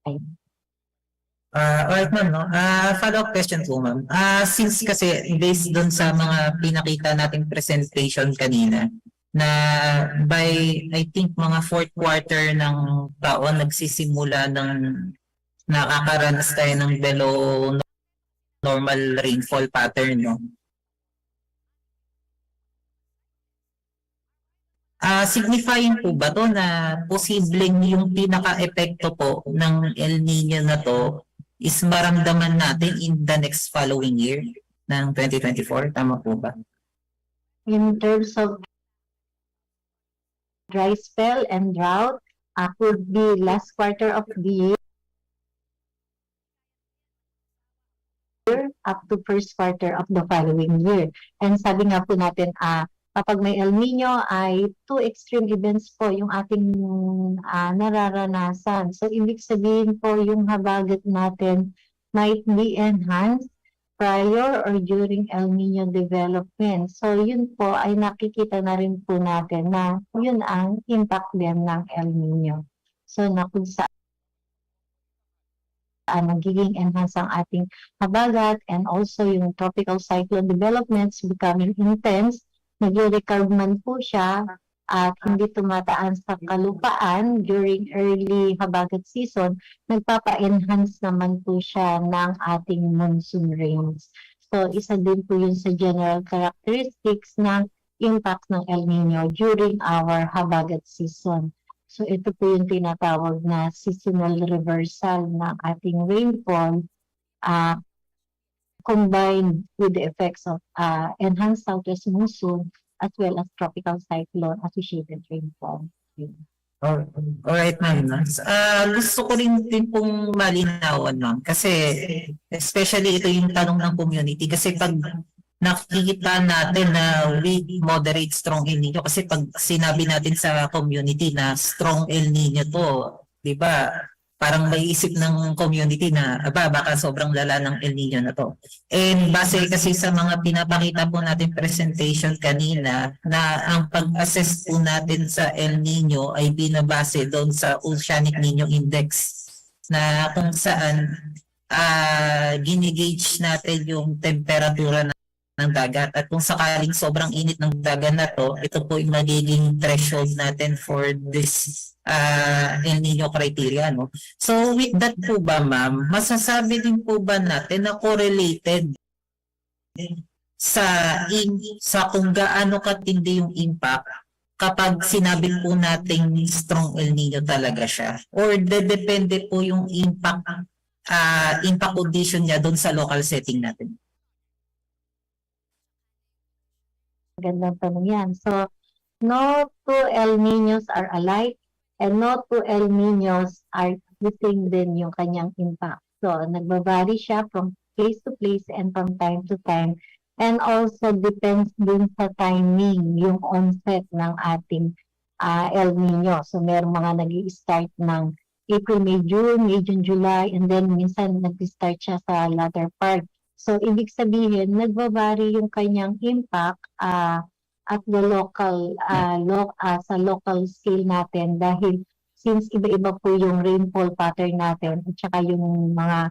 Speaker 4: Ayun.
Speaker 9: Alright ma'am, no? Follow-up question po ma'am. Since kasi based doon sa mga pinakita nating presentation kanina, na by I think mga fourth quarter ng taon nagsisimula ng nakakaranas tayo ng below normal rainfall pattern, no? Signifying po ba to na posibleng yung pinaka-epekto po ng El Nino na to is maramdaman natin in the next following year ng 2024? Tama po ba?
Speaker 4: In terms of dry spell and drought, could be last quarter of the year up to first quarter of the following year. And sabi nga po natin, kapag may El Nino ay two extreme events po yung ating nararanasan. So, ibig sabihin po yung habagat natin might be enhanced prior or during El Nino development. So, yun po ay nakikita na rin po natin na yun ang impact din ng El Nino. So, na kung saan nagiging enhance ang ating habagat and also yung tropical cyclone developments becoming intense, nag-recarve man po siya at hindi tumataan sa kalupaan during early habagat season, nagpapa-enhance naman po siya ng ating monsoon rains. So, isa din po yun sa general characteristics ng impact ng El Nino during our habagat season. So, ito po yung tinatawag na seasonal reversal ng ating rainfall combined with the effects of enhanced southwest monsoon as well as tropical cyclone associated rainfall.
Speaker 9: Alright ma'am. Gusto ko rin pong malinawan ma'am kasi especially ito yung tanong ng community kasi pag nakikita natin na weak, moderate, strong El Nino kasi pag sinabi natin sa community na strong El Nino to, di ba? Parang may isip ng community na baka sobrang lala ng El Nino na to. And base kasi sa mga pinapakita po natin presentation kanina na ang pag-assess po natin sa El Nino ay binabase doon sa Oceanic Nino Index na kung saan ginigauge natin yung temperatura ng dagat at kung sakaling sobrang init ng dagat na to, ito po yung magiging threshold natin for this El Nino criteria, no? So with that po ba ma'am, masasabi din po ba natin na correlated sa kung gaano katindi yung impact kapag sinabi po natin strong El Nino talaga siya? Or depende po yung impact condition niya doon sa local setting natin?
Speaker 4: Gandang tanong yan. So, no two El Ninos are alike and no two El Ninos are the same din yung kanyang impact. So, nagbabari siya from place to place and from time to time. And also depends din sa timing yung onset ng ating El Nino. So meron mga nag-i-start ng April, May, June, July, and then minsan nag-start siya sa latter part. So ibig sabihin, nagbabari yung kanyang impact at the local sa local scale natin dahil since iba-iba po yung rainfall pattern natin at saka yung mga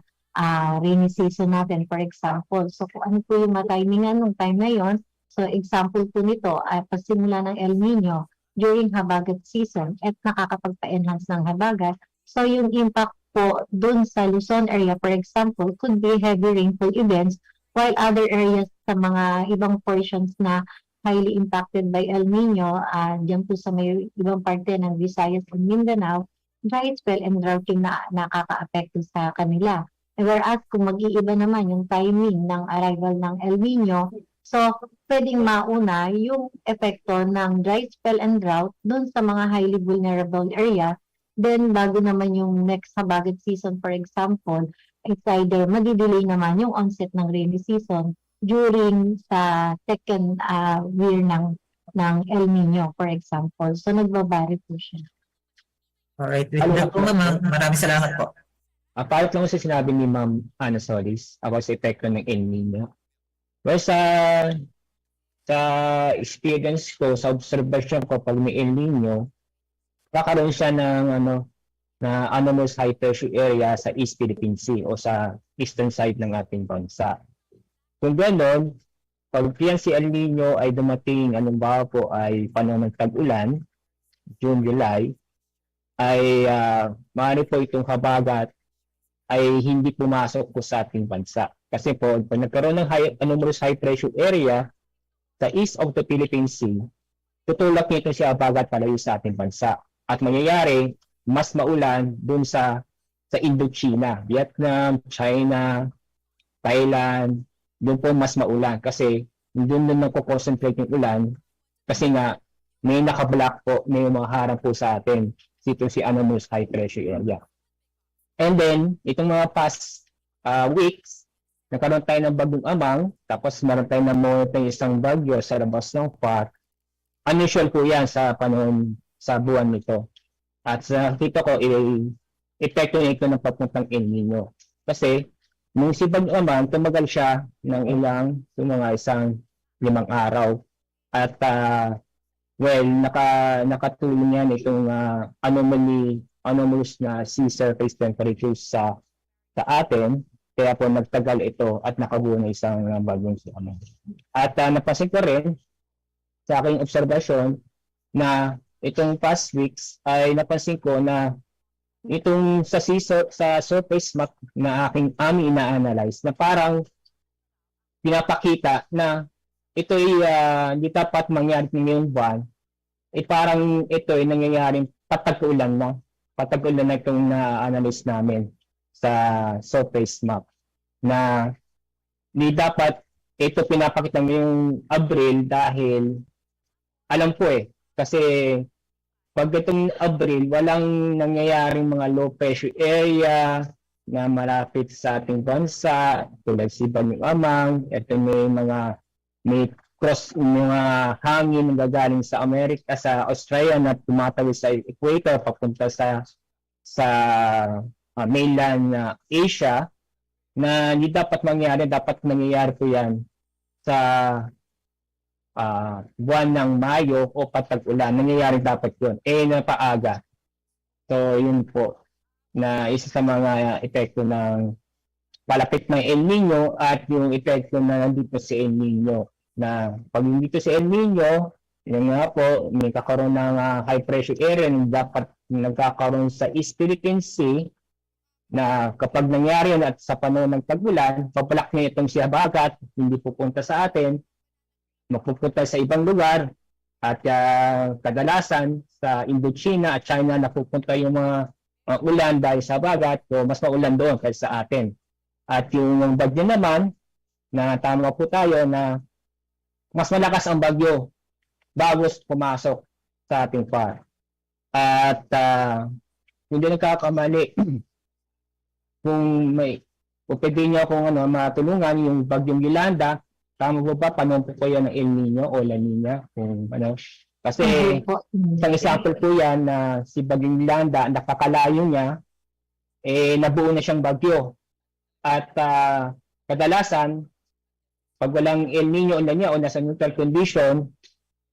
Speaker 4: rainy season natin, for example. So kung ano po yung matimingan nung time na yon, so example po nito ay pasimula ng El Nino during habagat season at nakakapagpa-enhance ng habagat. So yung impact po dun sa Luzon area, for example, could be heavy rainfall events, while other areas sa mga ibang portions na highly impacted by El Nino, diyan po sa may ibang parte ng Visayas and Mindanao, dry spell and droughting na nakaka-apekto sa kanila. Whereas kung mag-iiba naman yung timing ng arrival ng El Nino, so pwedeng mauna yung epekto ng dry spell and drought dun sa mga highly vulnerable area. Then bago naman yung next habagat season, for example, it's either madidelay naman yung onset ng rainy season during sa second year ng El Nino, for example. So nagbabari po siya.
Speaker 9: Alright, with that po ma'am, maraming salamat po.
Speaker 8: Palit lang sa sinabi ni Ma'am Ana Solis about sa epekto ng El Nino. Well, sa experience ko, sa observation ko, pag may El Nino, kakaroon siya ng na anomalous high pressure area sa East Philippine Sea o sa eastern side ng ating bansa. Kung gano'n, pag yan si El Nino ay dumating, po ay panahon ng tag-ulan, June, July, ay maaari po itong habagat ay hindi pumasok po sa ating bansa. Kasi po, pag nagkaroon ng anomalous high pressure area sa east of the Philippine Sea, tutulak nito si habagat palayo sa ating bansa. At mangyayari, mas maulan dun sa Indochina, Vietnam, China, Thailand, doon po mas maulan kasi doon nagko-concentrate yung ulan kasi nga may nakablock po, may mga harang po sa atin dito si anomalous high pressure area. And then, itong mga past weeks, nagkaroon tayo ng bagong amang, tapos meron tayo ng isang bagyo sa labas ng park. Unusual po yan sa panahon sa buwan nito. At sa dito ko, epekto nito ng papuntang El Nino. Kasi, nung si bagong amang, tumagal siya ng mga isang 5 araw. At, nakatulong yan itong anomalous na sea surface temperatures sa atin, kaya po nagtagal ito at nakabuo na isang bagong amang. At napansin ko rin sa aking obserbasyon na itong past weeks ay napansin ko na itong sa surface map na aming ina-analyze na parang pinapakita na ito ay hindi dapat mangyari ngayong buwan, parang ito ay nangyayaring patag-ulan na. Patag-ulan na itong na-analyze namin sa surface map na hindi dapat ito pinapakita ngayong Abril dahil alam ko kasi pag itong Abril walang nangyayaring mga low pressure area na malapit sa ating bansa tulad si Bagong Amang. Ito may cross mga hangin na gagaling sa Amerika, sa Australia na tumatawid sa equator papunta sa mainland Asia na hindi dapat mangyari. Dapat nangyayari po yan sa buwan ng Mayo o patag-ulan. Nangyayari dapat yun. Napaaga. So, yun po na isa sa mga epekto ng palapit ng El Nino at yung epekto na nandito si El Nino. Na pag dito sa El Nino, yun nga po, may kakaroon ng high pressure area na dapat nagkakaroon sa East Philippine Sea na kapag nangyari yun at sa panahon ng tag-ulan, papalak niya itong si habagat, hindi pupunta sa atin, mapupunta sa ibang lugar at kadalasan sa Indochina at China napupunta yung mga ulan dahil sa habagat, so mas maulan doon kaysa sa atin. At yung bagyo naman, na tama po tayo na mas malakas ang bagyo bago pumasok sa ating farm. At hindi nagkakamali kung may O pwede niyo akong matulungan yung bagyong Yolanda, tama po ba panahon po yan ng El Nino o La Nina? Kung kasi isang example po yan na si bagyong Yolanda, nakakalayo niya, nabuo na siyang bagyo. At kadalasan, pag walang El Nino o La Nina o nasa neutral condition,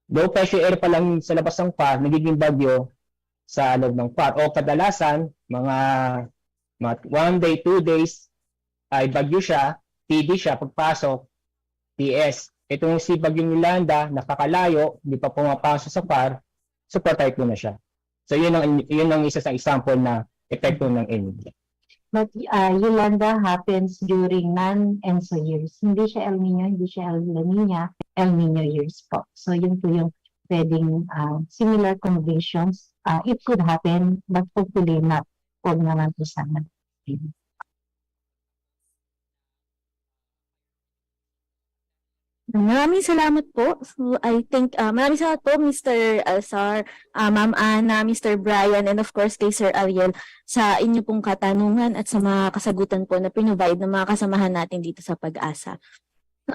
Speaker 8: low pressure air pa lang sa labas ng FAR, nagiging bagyo sa loob ng FAR. O kadalasan, mga 1 day, 2 days, ay bagyo siya, TD siya, pagpasok, TS. Itong si bagyong Yolanda, nakakalayo, hindi pa pumapasok sa FAR, super typhoon na siya. So yun ang isa sa example na epekto ng El Nino.
Speaker 4: But Yolanda happens during non-ENSO years. Hindi siya El Nino, hindi siya El Nina, El Nino years po. So yun po yung pwedeng similar conditions. It could happen, but hopefully not. Huwag naman po sana.
Speaker 6: Maraming salamat po. So I think maraming salamat po Mr. Alzar, Ma'am Ana, Mr. Brian, and of course kay Sir Ariel sa inyo pong katanungan at sa mga kasagutan po na pinrovide ng mga kasamahan natin dito sa Pag-asa.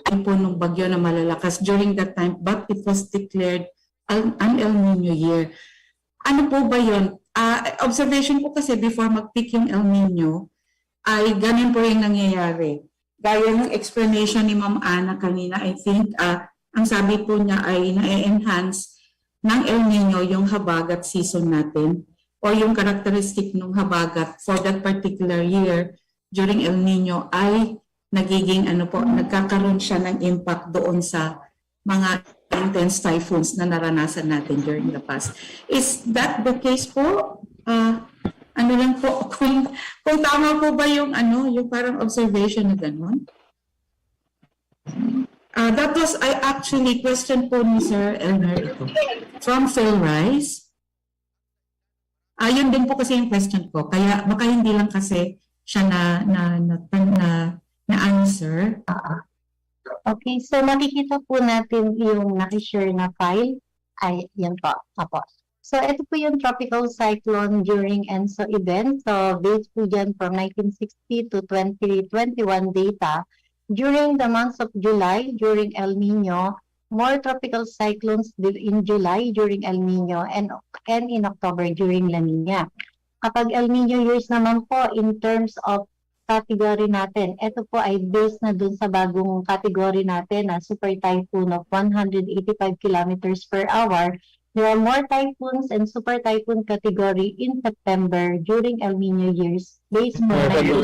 Speaker 10: Ay po nung bagyo na malalakas during that time, but it was declared an El Nino year. Ano po ba yun? Observation ko kasi before mag-peak yung El Nino, ay ganun po yung nangyayari. Gaya ng explanation ni Ma'am Ana kanina, I think ang sabi po niya ay na-enhance ng El Nino yung habagat season natin o yung characteristic ng habagat for that particular year during El Nino ay nagiging nagkakaroon siya ng impact doon sa mga intense typhoons na naranasan natin during the past. Is that the case po? Ano lang po, kung tama po ba yung yung parang observation na gano'n? That was, I actually question po ni Sir Elmer ito. From Phil Rice. Yun din po kasi yung question ko. Kaya baka hindi lang kasi siya na answer.
Speaker 4: Okay, so makikita po natin yung nakishare na file. Ay, yan po. Apo. So, ito po yung tropical cyclone during ENSO event. So, based po dyan from 1960 to 2021 data. During the months of July, during El Nino, more tropical cyclones in July during El Nino and in October during La Nina. Kapag El Nino years naman po, in terms of category natin, ito po ay based na dun sa bagong category natin na super typhoon of 185 kilometers per hour. There are more typhoons and super typhoon category in September during El Nino years based on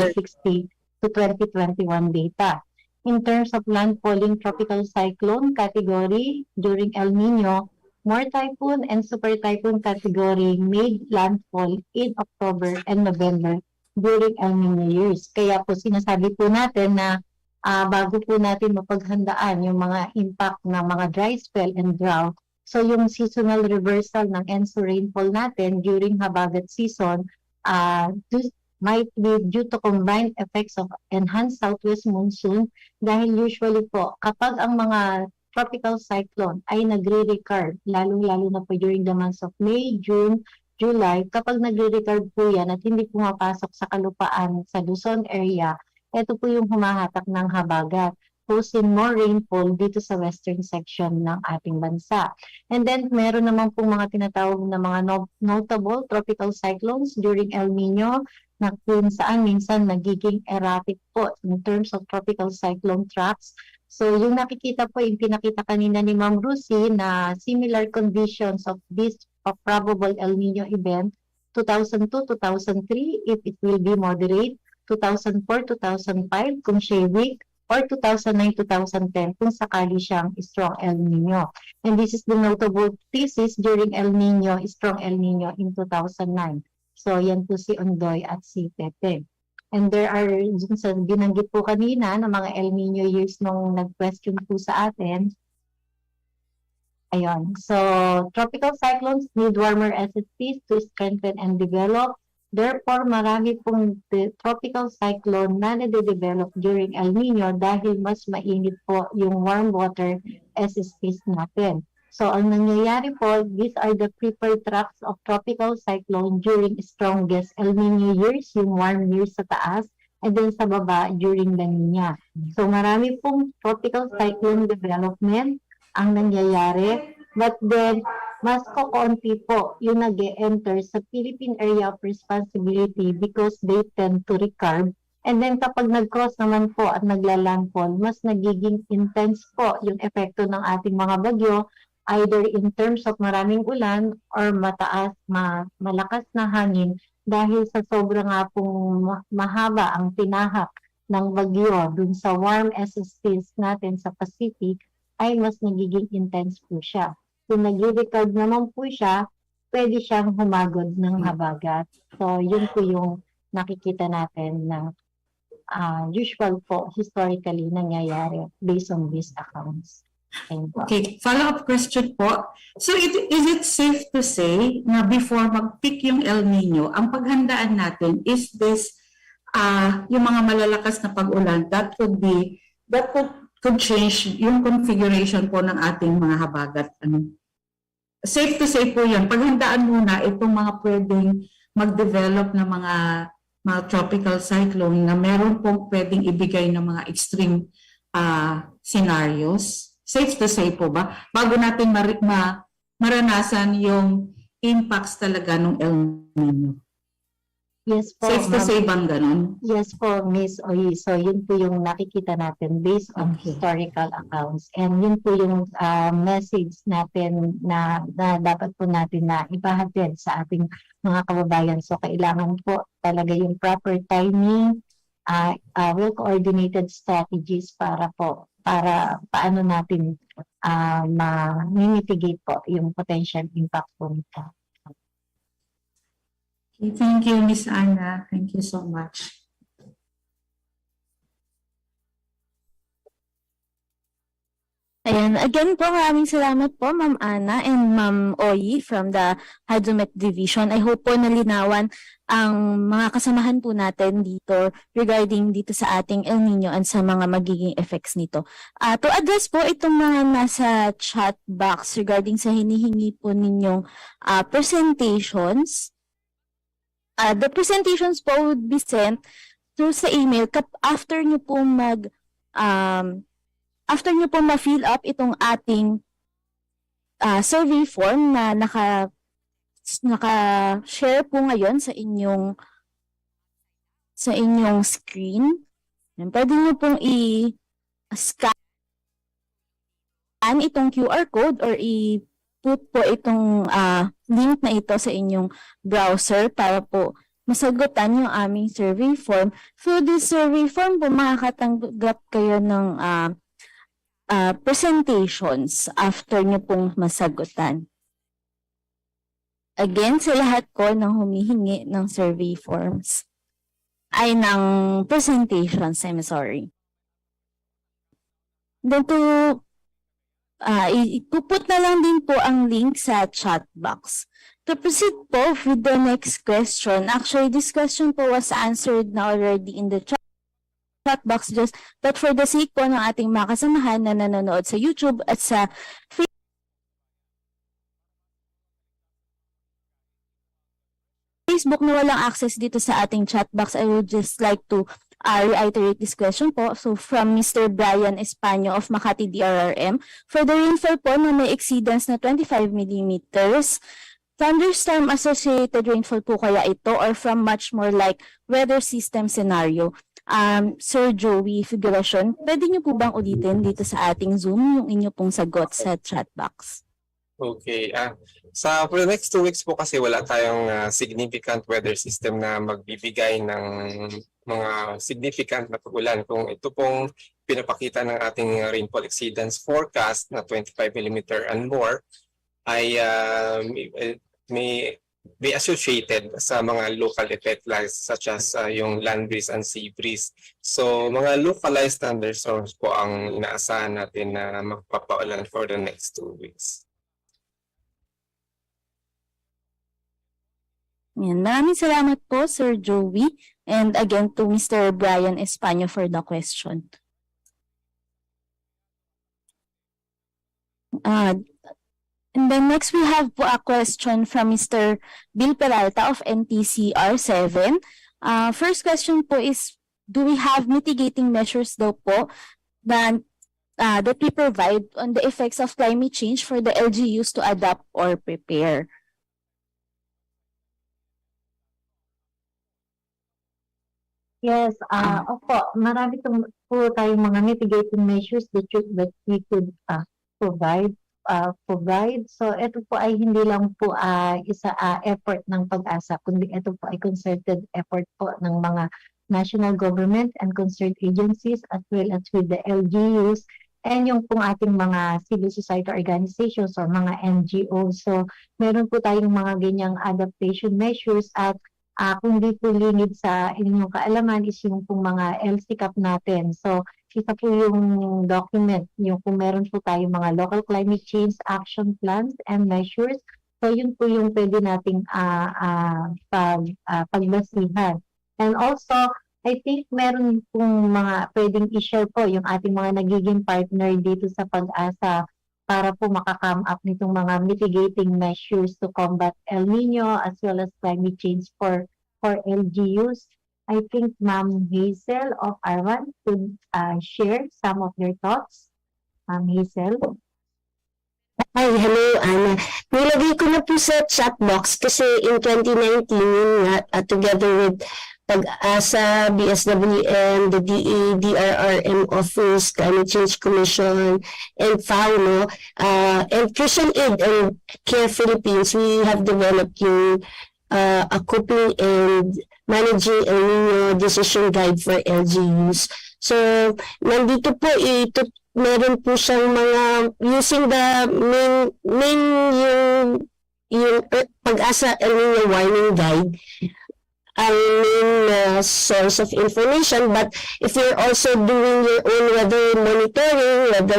Speaker 4: 1960 to 2021 data. In terms of landfalling tropical cyclone category during El Nino, more typhoon and super typhoon category made landfall in October and November during El Nino years. Kaya po sinasabi po natin na bago po natin mapaghandaan yung mga impact ng mga dry spell and drought, so yung seasonal reversal ng ENSO rainfall natin during habagat season might be due to combined effects of enhanced southwest monsoon dahil usually po kapag ang mga tropical cyclone ay nagre-recurve, lalong-lalo na po during the months of May, June, July, kapag nagre-recurve po yan at hindi pumapasok sa kalupaan sa Luzon area, ito po yung humahatak ng habagat, posing more rainfall dito sa western section ng ating bansa. And then, meron naman pong mga tinatawag na mga notable tropical cyclones during El Nino na kung saan minsan nagiging erratic po in terms of tropical cyclone tracks. So, yung nakikita po, yung pinakita kanina ni Ma'am Rusi na similar conditions of this probable El Nino event, 2002-2003 if it will be moderate, 2004-2005 kung siya weak, or 2009-2010 kung sakali siyang strong El Nino. And this is the notable thesis during El Nino, strong El Nino in 2009. So yan po si Ondoy at si Pepe. And there are, binanggit po kanina ng mga El Nino years nung nag-question po sa atin. Ayun. So tropical cyclones need warmer SSTs to strengthen and develop. Therefore, marami pong tropical cyclone na nade-develop during El Nino dahil mas mainit po yung warm water SSTs natin. So, ang nangyayari po, these are the preferred tracks of tropical cyclone during strongest El Nino years, yung warm years sa taas, and then sa baba during La Nina. So marami pong tropical cyclone development ang nangyayari, but then mas kokonti po yung nag-e-enter sa Philippine Area of Responsibility because they tend to recurve. And then kapag nag-cross naman po at naglalandfall, mas nagiging intense po yung epekto ng ating mga bagyo, either in terms of maraming ulan or malakas na hangin dahil sa sobrang nga pong mahaba ang tinahak ng bagyo dun sa warm SSTs natin sa Pacific, ay mas nagiging intense po siya. Kung nag-record naman po siya, pwede siyang humagod ng habagat. So yun po yung nakikita natin na usual po, historically, nangyayari based on these accounts.
Speaker 10: Okay, follow-up question po. So is it safe to say na before mag-peak yung El Nino, ang paghandaan natin is this, yung mga malalakas na pag-ulan, that could change yung configuration po ng ating mga habagat. Safe to say po yun, paghandaan muna itong mga pwedeng mag-develop na mga tropical cyclone na meron pong pwedeng ibigay ng mga extreme scenarios. Safe to say po ba? Bago natin maranasan yung impacts talaga ng El Nino.
Speaker 4: Yes po,
Speaker 10: Safe to say bang ganun?
Speaker 4: Yes po, Miss Oyi. So yun po yung nakikita natin based on historical accounts. And yun po yung message natin na dapat po natin na ipahatid sa ating mga kababayan. So kailangan po talaga yung proper timing, well-coordinated strategies para paano natin ma-mitigate po yung potential impact po nito.
Speaker 10: Okay, thank you, Miss Ana. Thank you so much.
Speaker 6: Ayan, again po, maraming salamat po, Ma'am Ana and Ma'am Oyi from the Hydromet Division. I hope po nalinawan ang mga kasamahan po natin dito regarding dito sa ating El Nino and sa mga magiging effects nito. To address po itong mga nasa chat box regarding sa hinihingi po ninyong presentations, the presentations po would be sent through sa email after nyo po after nyo po ma-fill up itong ating survey form na naka-share po ngayon sa inyong screen. Pwede nyo pong i-scan itong QR code or i-put po itong link na ito sa inyong browser para po masagutan yung aming survey form. Through this survey form po makakatanggap kayo ng presentations after nyo pong masagutan. Again, sa lahat ko ng humihingi ng survey forms ay ng presentations, I'm sorry. Then ipuput na lang din po ang link sa chat box. To proceed po with the next question, actually this question po was answered na already in the chat box, just but for the sake po ng ating mga kasamahan na nanonood sa YouTube at sa Facebook na walang access dito sa ating chat box, I would just like to reiterate this question po. So from Mr. Brian Espanyo of Makati DRRM, for the rainfall po na may exceedance na 25 millimeters, thunderstorm associated rainfall po kaya ito or from much more like weather system scenario? Sir Joey Figuration, pwede niyo po bang ulitin dito sa ating Zoom yung inyo pong sagot sa chat box?
Speaker 2: Okay. For the next 2 weeks po kasi wala tayong significant weather system na magbibigay ng mga significant na pag-ulan. Kung ito pong pinapakita ng ating rainfall exceedance forecast na 25 mm and more ay may associated sa mga local effect such as yung land breeze and sea breeze. So mga localized thunderstorms po ang inaasahan natin na magpapaulan for the next 2 weeks.
Speaker 6: Yan. Maraming salamat po, Sir Joey, and again to Mr. Brian Espanyo for the question. And then next we have po a question from Mr. Bill Peralta of NTCR 7. First question po is, do we have mitigating measures daw po that we provide on the effects of climate change for the LGUs to adapt or prepare?
Speaker 4: Yes, opo, marami po tayong mga mitigating measures that we could provide. So ito po ay hindi lang po effort ng pag-asa, kundi ito po ay concerted effort po ng mga national government and concerned agencies as well as with the LGUs and yung pong ating mga civil society organizations or mga NGOs. So meron po tayong mga ganyang adaptation measures at kung di po lingid sa inyong kaalaman is yung pong mga LCCAP natin. So, isa po yung document, yung kung meron po tayong mga local climate change action plans and measures. So, yun po yung pwede nating pagbasihan. And also, I think meron pong mga pwedeng i-share po yung ating mga nagiging partner dito sa pag-asa para po makakam up nitong mga mitigating measures to combat El Nino as well as climate change for LGUs. I think Ma'am Hazel of Arwan could share some of their thoughts. Ma'am Hazel.
Speaker 11: Hi, hello, Ana. Nilagay ko na po sa chat box kasi in 2019, together with Pag-asa, BSWM, the DRRM Office, Climate Change Commission, and FAO, and Christian Aid and Care Philippines, we have developed yung a coping and managing El Nino decision guide for LGUs. So, nandito po meron po siyang mga using the main yung Pag-asa El Nino warning guide ang main source of information, but if you're also doing your own weather monitoring, it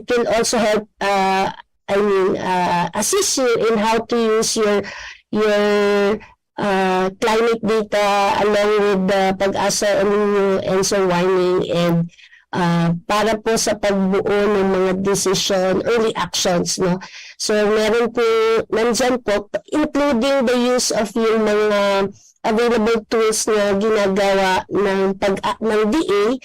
Speaker 11: will also help assist you in how to use your climate data along with the Pag-asa El Nino ENSO warning and para po sa pagbuo ng mga decision, early actions, no? So, meron po, nandyan po, including the use of yung mga available tools na ginagawa ng DA,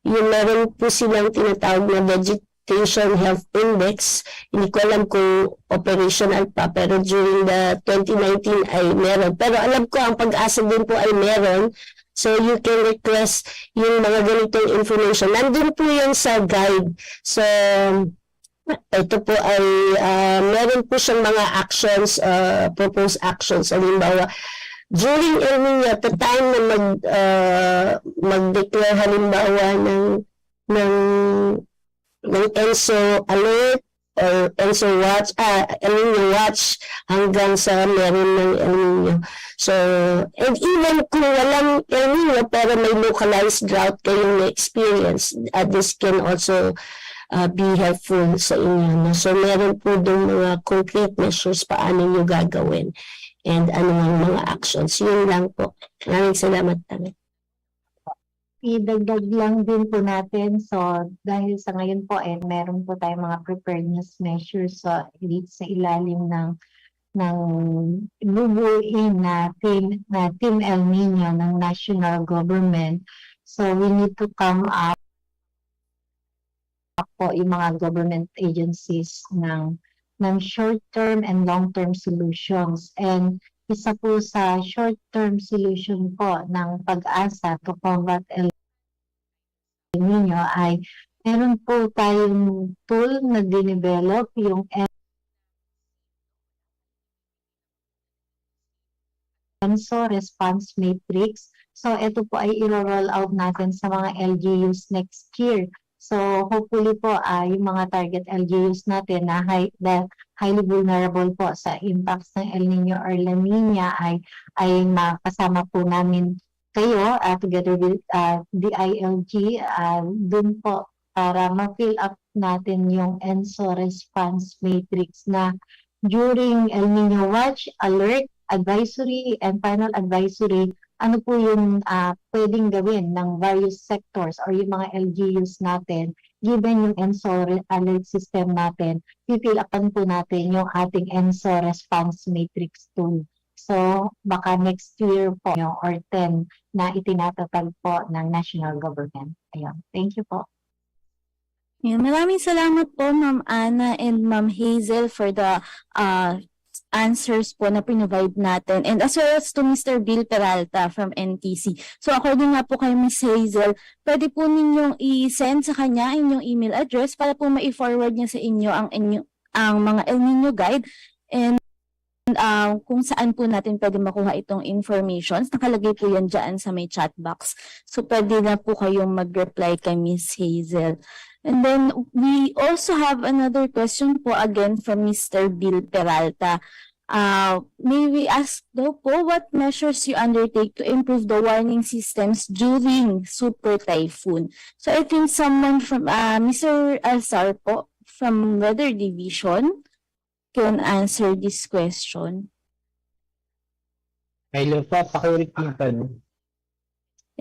Speaker 11: yung meron po silang tinatawag na Vegetation Health Index. Hindi ko alam kung operational pa, pero during the 2019 ay meron. Pero alam ko, ang Pag-asa din po ay meron. So, you can request yung mga ganitong information. Nandun po yan sa guide. So, ito po ay meron po siyang mga actions, proposed actions. Halimbawa, during El Nino, at the time na mag-declare halimbawa ng ENSO alert or ENSO watch, El Nino watch hanggang sa meron ng El Nino. So, and even kung walang El Nino pero may localized drought kayong na-experience, this can also be helpful sa inyo. No? So, meron po doon mga concrete measures paano nyo gagawin and ano ang mga actions. Yun lang po. Maraming salamat talaga.
Speaker 4: Idagdag lang din po natin. So, dahil sa ngayon po, meron po tayong mga preparedness measures sa ilalim ng bubuin na Team El Nino ng national government. So, we need to come up po yung mga government agencies ng short-term and long-term solutions. And isa po sa short-term solution po ng Pag-asa to combat El Nino ay meron po tayong tool na dinevelop, yung ENSO Response Matrix. So, ito po ay i-roll out natin sa mga LGUs next year. So, hopefully po, yung mga target LGUs natin na highly vulnerable po sa impacts ng El Nino or La Nina ay makasama po namin kayo together with DILG dun po para ma-fill up natin yung ENSO Response Matrix na during El Nino Watch, Alert, Advisory, and Final Advisory, ano po yung pwedeng gawin ng various sectors or yung mga LGUs natin given yung ENSO alert system natin, fill upan po natin yung ating ENSO response matrix tool. So, baka next year po or 10 na itinatatag po ng national government. Ayun. Thank you po.
Speaker 6: Yeah, maraming salamat po Ma'am Ana and Ma'am Hazel for the answers po na provide natin, and as well as to Mr. Bill Peralta from NTC. So according nga po kay Ms. Hazel, pwede po ninyong i-send sa kanya inyong email address para po ma-forward niya sa inyo ang mga El Nino Guide, and kung saan po natin pwede makuha itong information. Nakalagay po yan dyan sa may chat box. So pwede na po kayong mag-reply kay Ms. Hazel. And then we also have another question po again from Mr. Bill Peralta. May we ask daw po what measures you undertake to improve the warning systems during super typhoon? So I think someone from Mr. Alzar po from Weather Division can answer this question.
Speaker 8: Hello po, pakiulit yung tanong.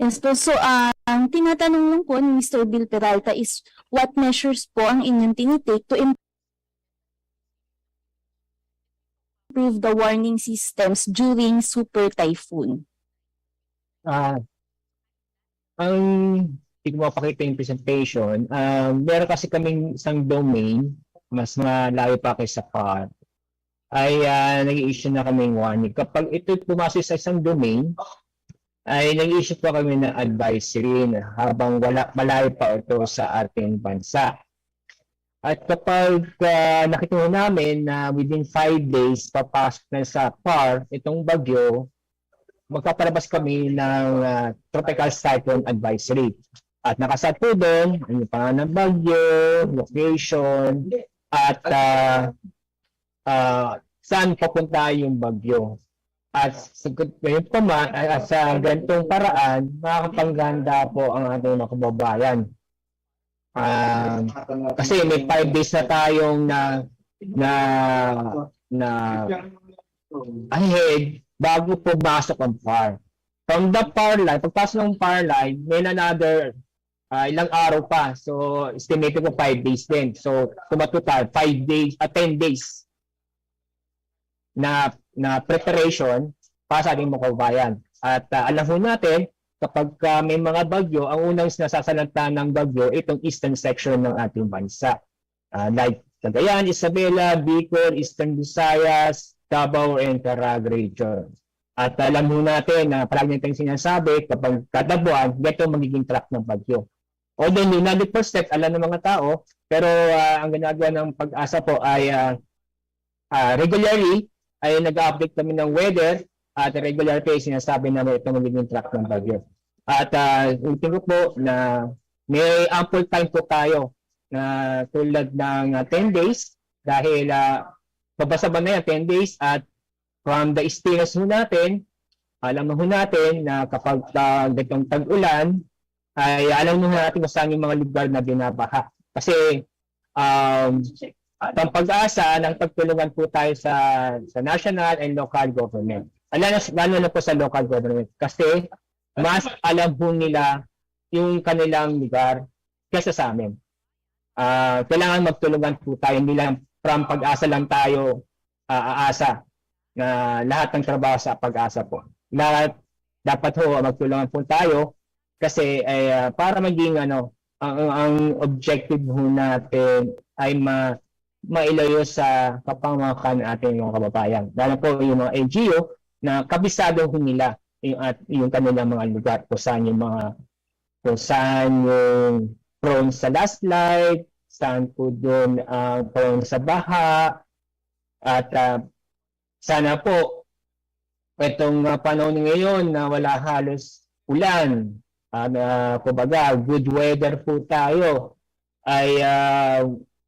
Speaker 6: Yes po, so ang tinatanong lang po ni Mr. Bill Peralta is what measures po ang inyong tinitake to improve the warning systems during super typhoon?
Speaker 8: Ang hindi ko mapakita yung presentation, meron kasi kaming isang domain, mas malayo pa kaysa PAR, ay nag-i-issue na kaming warning. Kapag ito pumasok sa isang domain, ay nag-issue pa kami ng advisory na habang malayo pa ito sa ating bansa. At kapag nakita namin na within 5 days papasok na sa PAR itong bagyo, magpapalabas kami ng tropical cyclone advisory. At nakasat po doon, ano pa ng bagyo, location, at saan papunta yung bagyo. At sa ganitong paraan, makakapangganda po ang ating mga kababayan. Kasi may 5 days na tayong na ahead bago po masok ang PAR. From the PAR line, pagpasok ng PAR line, may another ilang araw pa. So, estimated ko 5 days din. So, tumatotal 5 days, 10 days na preparation para sa ating mga kababayan. At alam po natin, kapag may mga bagyo, ang unang nasasalanta ng bagyo, itong eastern section ng ating bansa. Like Cagayan, Isabela, Bicol, Eastern Visayas, Davao, and Caraga region. At alam po natin na palagi natin sinasabi, kapag kada buwan, ito magiging track ng bagyo. Although hindi 100% alam ng mga tao, pero ang ginagawa ng pag-asa po ay regularly ay nag-update kami ng weather at regular kayo sinasabi namin ito magiging track ng bagyo. At ulitin ko po na may ample time po tayo na tulad ng 10 days dahil babasa ba na yan 10 days at from the experience mo natin, alam mo natin na kapag ganitong tag-ulan ay alam mo natin kung saan yung mga lugar na binabaha. Kasi ang pag-asa ng pagtulungan po tayo sa national and local government. Lalo na po sa local government kasi mas alam po nila yung kanilang lugar kaysa sa amin. Kailangan magtulungan po tayo. Hindi lang from pag-asa lang tayo aasa na lahat ng trabaho sa pag-asa po. Dapat ho magtulungan po tayo kasi para maging ang objective ho natin ay mailayo sa kapamakan ating mga kababayan. Lalo po yung mga NGO na kabisado ho nila yung kanilang mga lugar kung saan yung prone sa landslide, saan po doon prone sa baha, at sana po itong panahon ngayon na wala halos ulan, kumbaga good weather po tayo, ay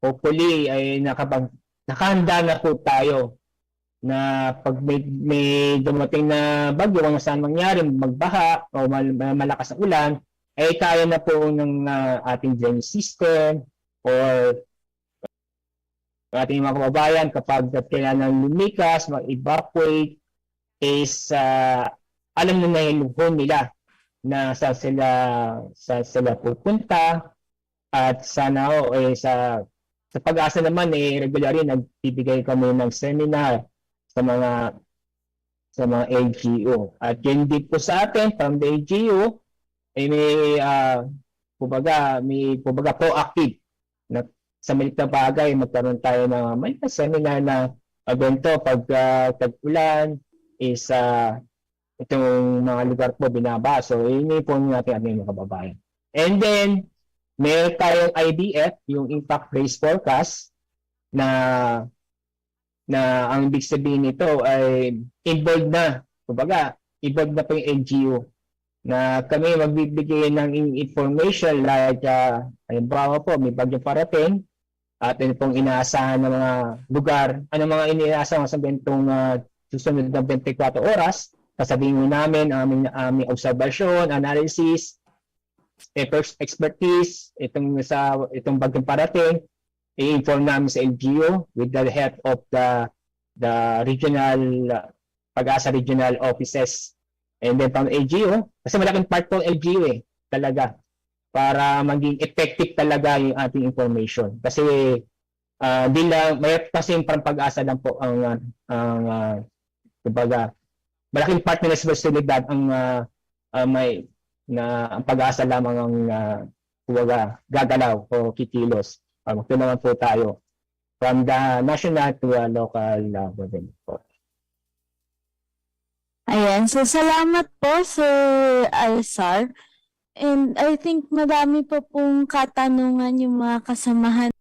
Speaker 8: hopefully ay nakahanda na po tayo na pag may dumating na bagyo kung saan mangyari, magbaha o malakas na ulan, ay kaya na po ng ating drainage system or ating mga kababayan kapag kailangan lumikas, mag-evacuate, is alam na yung nila na saan sila pupunta. At sana sa pag-asa naman regularly nagbibigay kami ng seminar sa mga LGU. At yun din po sa atin, from the LGU, ay may proactive na sa maliit na bagay, magkaroon tayo ng may seminar na evento pag tag-ulan is itong mga lugar po binaba. So, yun po natin mga kababayan. And then, meron tayong IDF, yung Impact-Based Forecast, na ang ibig sabihin nito ay involved na. Kumbaga, involved na po yung LGU na kami magbibigay ng information like halimbawa po, may bagyong parating at ano pong inaasahan ng mga lugar, ano mga inaasahan sa bentong susunod ng 24 oras. Sasabihin mo namin ang aming observation, analysis, expertise, itong bagyong parating, i-inform namin sa LGU with the help of the regional PAGASA regional offices. And then from LGU, kasi malaking part po LGU talaga, para maging effective talaga yung ating information. Kasi di lang, may kasi yung PAGASA lang po ang kumbaga, malaking part ng responsibilidad ang ang PAGASA lamang ang kumbaga, gagalaw o kikilos. Magtulungan po tayo from the national to local government po.
Speaker 6: Ayan, so salamat po Sir Alzar. And I think madami pa pong katanungan yung mga kasamahan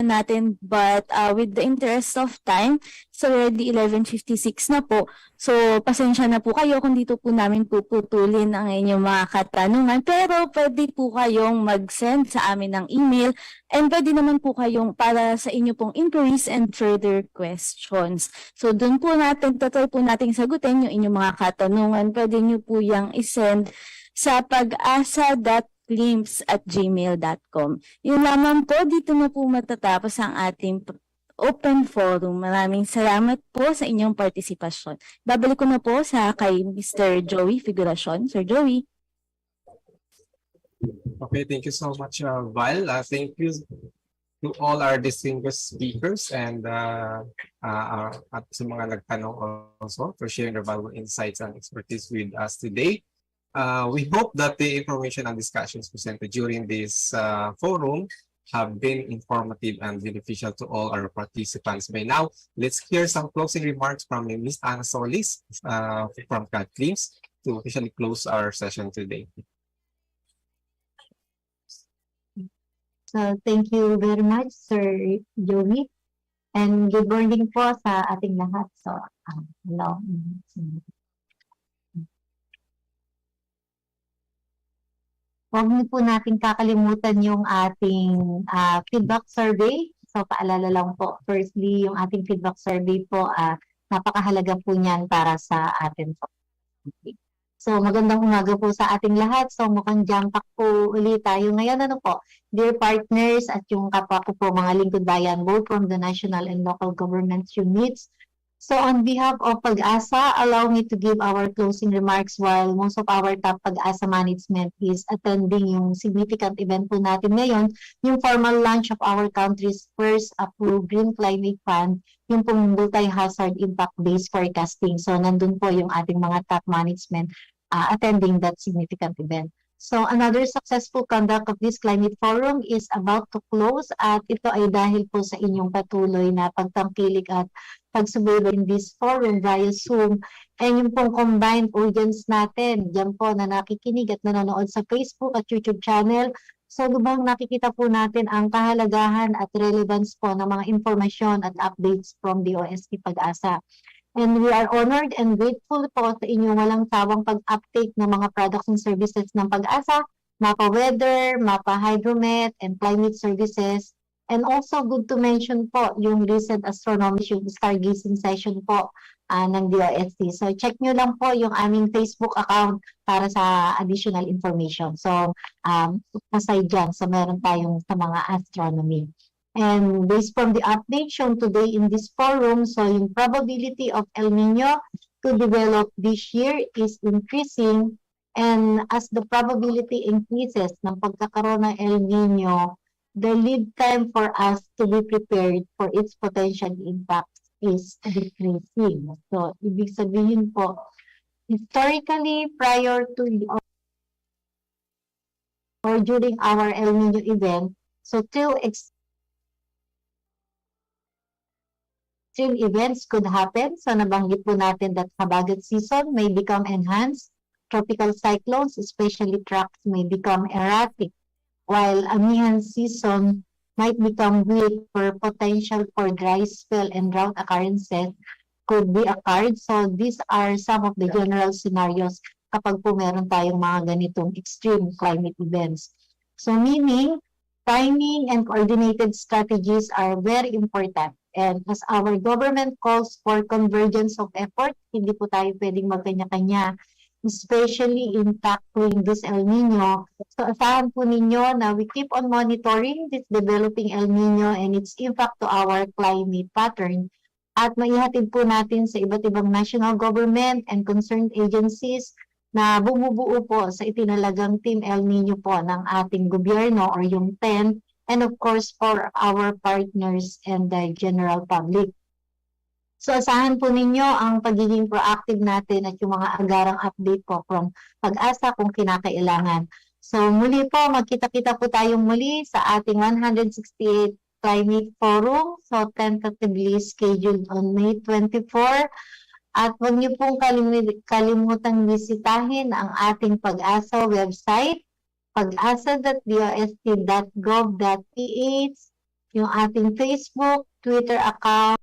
Speaker 6: natin, but with the interest of time, so already 11:56 na po. So pasensya na po kayo kung dito po namin puputulin ang inyong mga katanungan, pero pwede po kayong mag-send sa amin ng email, and pwede naman po kayong para sa inyo pong inquiries and further questions. So doon po natin, totoo po nating sagutin yung inyong mga katanungan. Pwede nyo po yung isend sa pag-asa.glimpse@gmail.com. Yun lamang po, dito na po matatapos ang ating open forum. Maraming salamat po sa inyong partisipasyon. Babalik ko na po sa kay Mr. Joey Figuracion. Sir Joey.
Speaker 2: Okay, thank you so much, Val. Thank you to all our distinguished speakers and at sa mga nagtanong also for sharing their valuable insights and expertise with us today. We hope that the information and discussions presented during this forum have been informative and beneficial to all our participants. By now, let's hear some closing remarks from Ms. Ana Solis from CAD-CLIMS to officially close our session today.
Speaker 4: So, thank you very much, Sir Joey. And good morning po sa ating lahat. So, hello. Huwag niyo po natin kakalimutan yung ating feedback survey. So, paalala lang po. Firstly, yung ating feedback survey po, napakahalaga po niyan para sa atin po. Okay. So, magandang umaga po sa ating lahat. So, mukhang jam pack po ulit tayo ngayon. Ano po, dear partners at yung kapwa ko po, mga lingkod bayan, both from the national and local government units. So, on behalf of PAGASA, allow me to give our closing remarks while most of our top PAGASA management is attending yung significant event po natin ngayon, yung formal launch of our country's first approved Green Climate Fund, yung pong multi-hazard impact-based forecasting. So, nandun po yung ating mga top management attending that significant event. So, another successful conduct of this climate forum is about to close at ito ay dahil po sa inyong patuloy na pagtangkilik at pagsubaybay in this forum via Zoom. And yung pong combined audience natin, dyan po na nakikinig at nanonood sa Facebook at YouTube channel. So, lubhang nakikita po natin ang kahalagahan at relevance po ng mga informasyon at updates from DOST PAGASA. And we are honored and grateful po sa inyong walang sawang pag-uptake ng mga products and services ng PAGASA, Mapa Weather, Mapa Hydromet, and Climate Services. And also good to mention po yung recent astronomy, yung stargazing session po ng DOST. So check nyo lang po yung aming Facebook account para sa additional information. So aside dyan, so meron tayong sa mga astronomy. And based from the update shown today in this forum, so yung probability of El Nino to develop this year is increasing. And as the probability increases ng pagkakaroon ng El Nino, the lead time for us to be prepared for its potential impacts is decreasing. So, ibig sabihin po, historically, prior to or during our El Nino event, so till extreme events could happen. So, nabanggit po natin that habagat season may become enhanced. Tropical cyclones, especially trucks, may become erratic, while amihan season might become weak for potential for dry spell and drought occurrences could be occurred. So these are some of the general scenarios kapag po meron tayong mga ganitong extreme climate events. So meaning, timing and coordinated strategies are very important. And as our government calls for convergence of effort, hindi po tayo pwedeng magkanya-kanya, especially in tackling this El Nino. So asahan po ninyo na we keep on monitoring this developing El Nino and its impact to our climate pattern. At maihatid po natin sa iba't ibang national government and concerned agencies na bumubuo po sa itinalagang Team El Nino po ng ating gobyerno or yung 10, and of course for our partners and the general public. So asahan po ninyo ang pagiging proactive natin at yung mga agarang update po from PAGASA kung kinakailangan. So muli po, magkita-kita po tayong muli sa ating 168th Climate Forum. So tentatively scheduled on May 24. At huwag niyo pong kalimutang bisitahin ang ating PAGASA website, pagasa.dost.gov.ph, yung ating Facebook, Twitter account,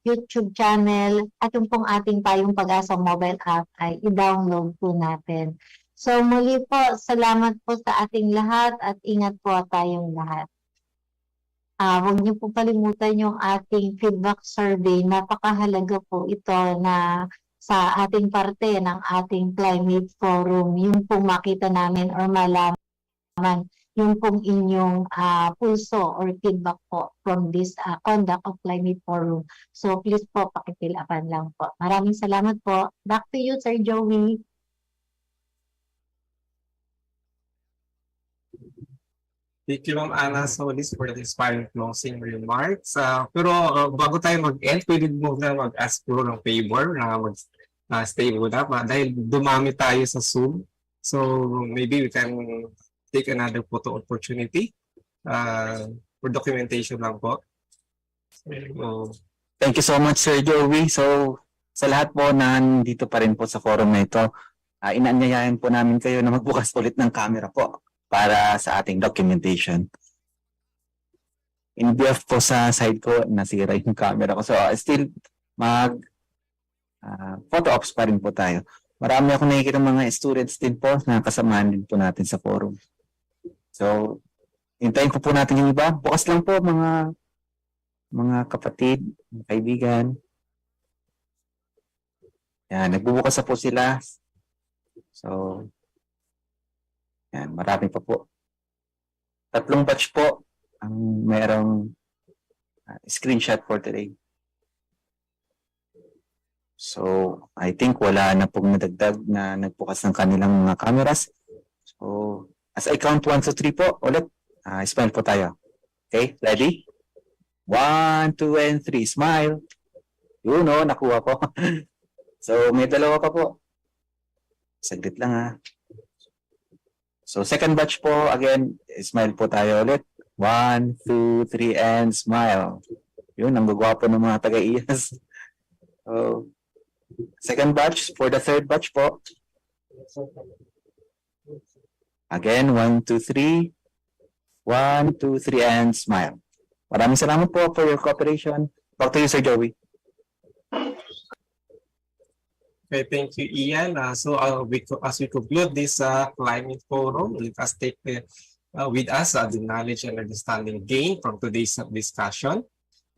Speaker 4: YouTube channel, at yung pong ating Payong Pag-asa mobile app ay i-download po natin. So muli po, salamat po sa ating lahat at ingat po tayong lahat. Huwag niyo po kalimutan yung ating feedback survey. Napakahalaga po ito na sa ating parte ng ating climate forum. Yung pong makita namin or malaman yung pong inyong pulso or feedback po from this conduct of climate forum. So please po, pakipilapan lang po. Maraming salamat po. Back to you, Sir Joey.
Speaker 2: Thank you, Ma'am Ana Solis, for the inspiring closing remarks. Pero bago tayo mag-end, pwede mo na mag-ask po ng favor na mag-stay muna dahil dumami tayo sa Zoom. So maybe we can take another photo opportunity for documentation lang po. So,
Speaker 7: Thank you so much, Sir Joey. So, sa lahat po na nandito pa rin po sa forum na ito, inaanyayahan po namin kayo na magbukas ulit ng camera po para sa ating documentation. In behalf po sa side ko, nasira yung camera ko. So, still photo ops pa rin po tayo. Marami akong nakikita mga students din po na kasamahan din po natin sa forum. So, hintayin ko po natin yung iba. Bukas lang po mga kapatid, mga kaibigan. Yan, nagbubukas na po sila. So, yan, marami pa po. 3 batch po ang mayroong screenshot for today. So, I think wala na pong nadagdag na nagbukas ng kanilang mga cameras. So, as I count 1 to 3 po, ulit, smile po tayo. Okay, ready? 1, 2, and 3. Smile. Yun o, nakuha ko. So, may 2 pa po. Saglit lang ha. So, second batch po, again, smile po tayo ulit. 1, 2, 3, and smile. Yun, ang gagwapo ng mga taga-iyas. So, second batch, for the third batch po. Again, 1, 2, 3. 1, 2, 3, and smile. Maraming salamat po for your cooperation. Back to you, Sir Joey.
Speaker 2: okay, thank you, Ian. So as we conclude this climate forum, let us take with us the knowledge and understanding gained from today's discussion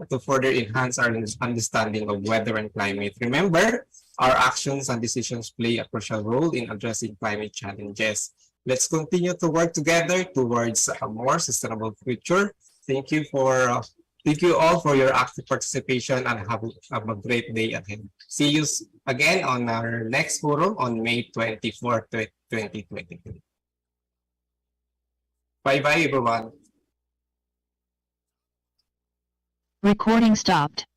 Speaker 2: to further enhance our understanding of weather and climate. Remember, our actions and decisions play a crucial role in addressing climate challenges. Let's continue to work together towards a more sustainable future. Thank you all for your active participation and have a great day ahead. See you again on our next forum on May 24, 2023. Bye-bye, everyone.
Speaker 12: Recording stopped.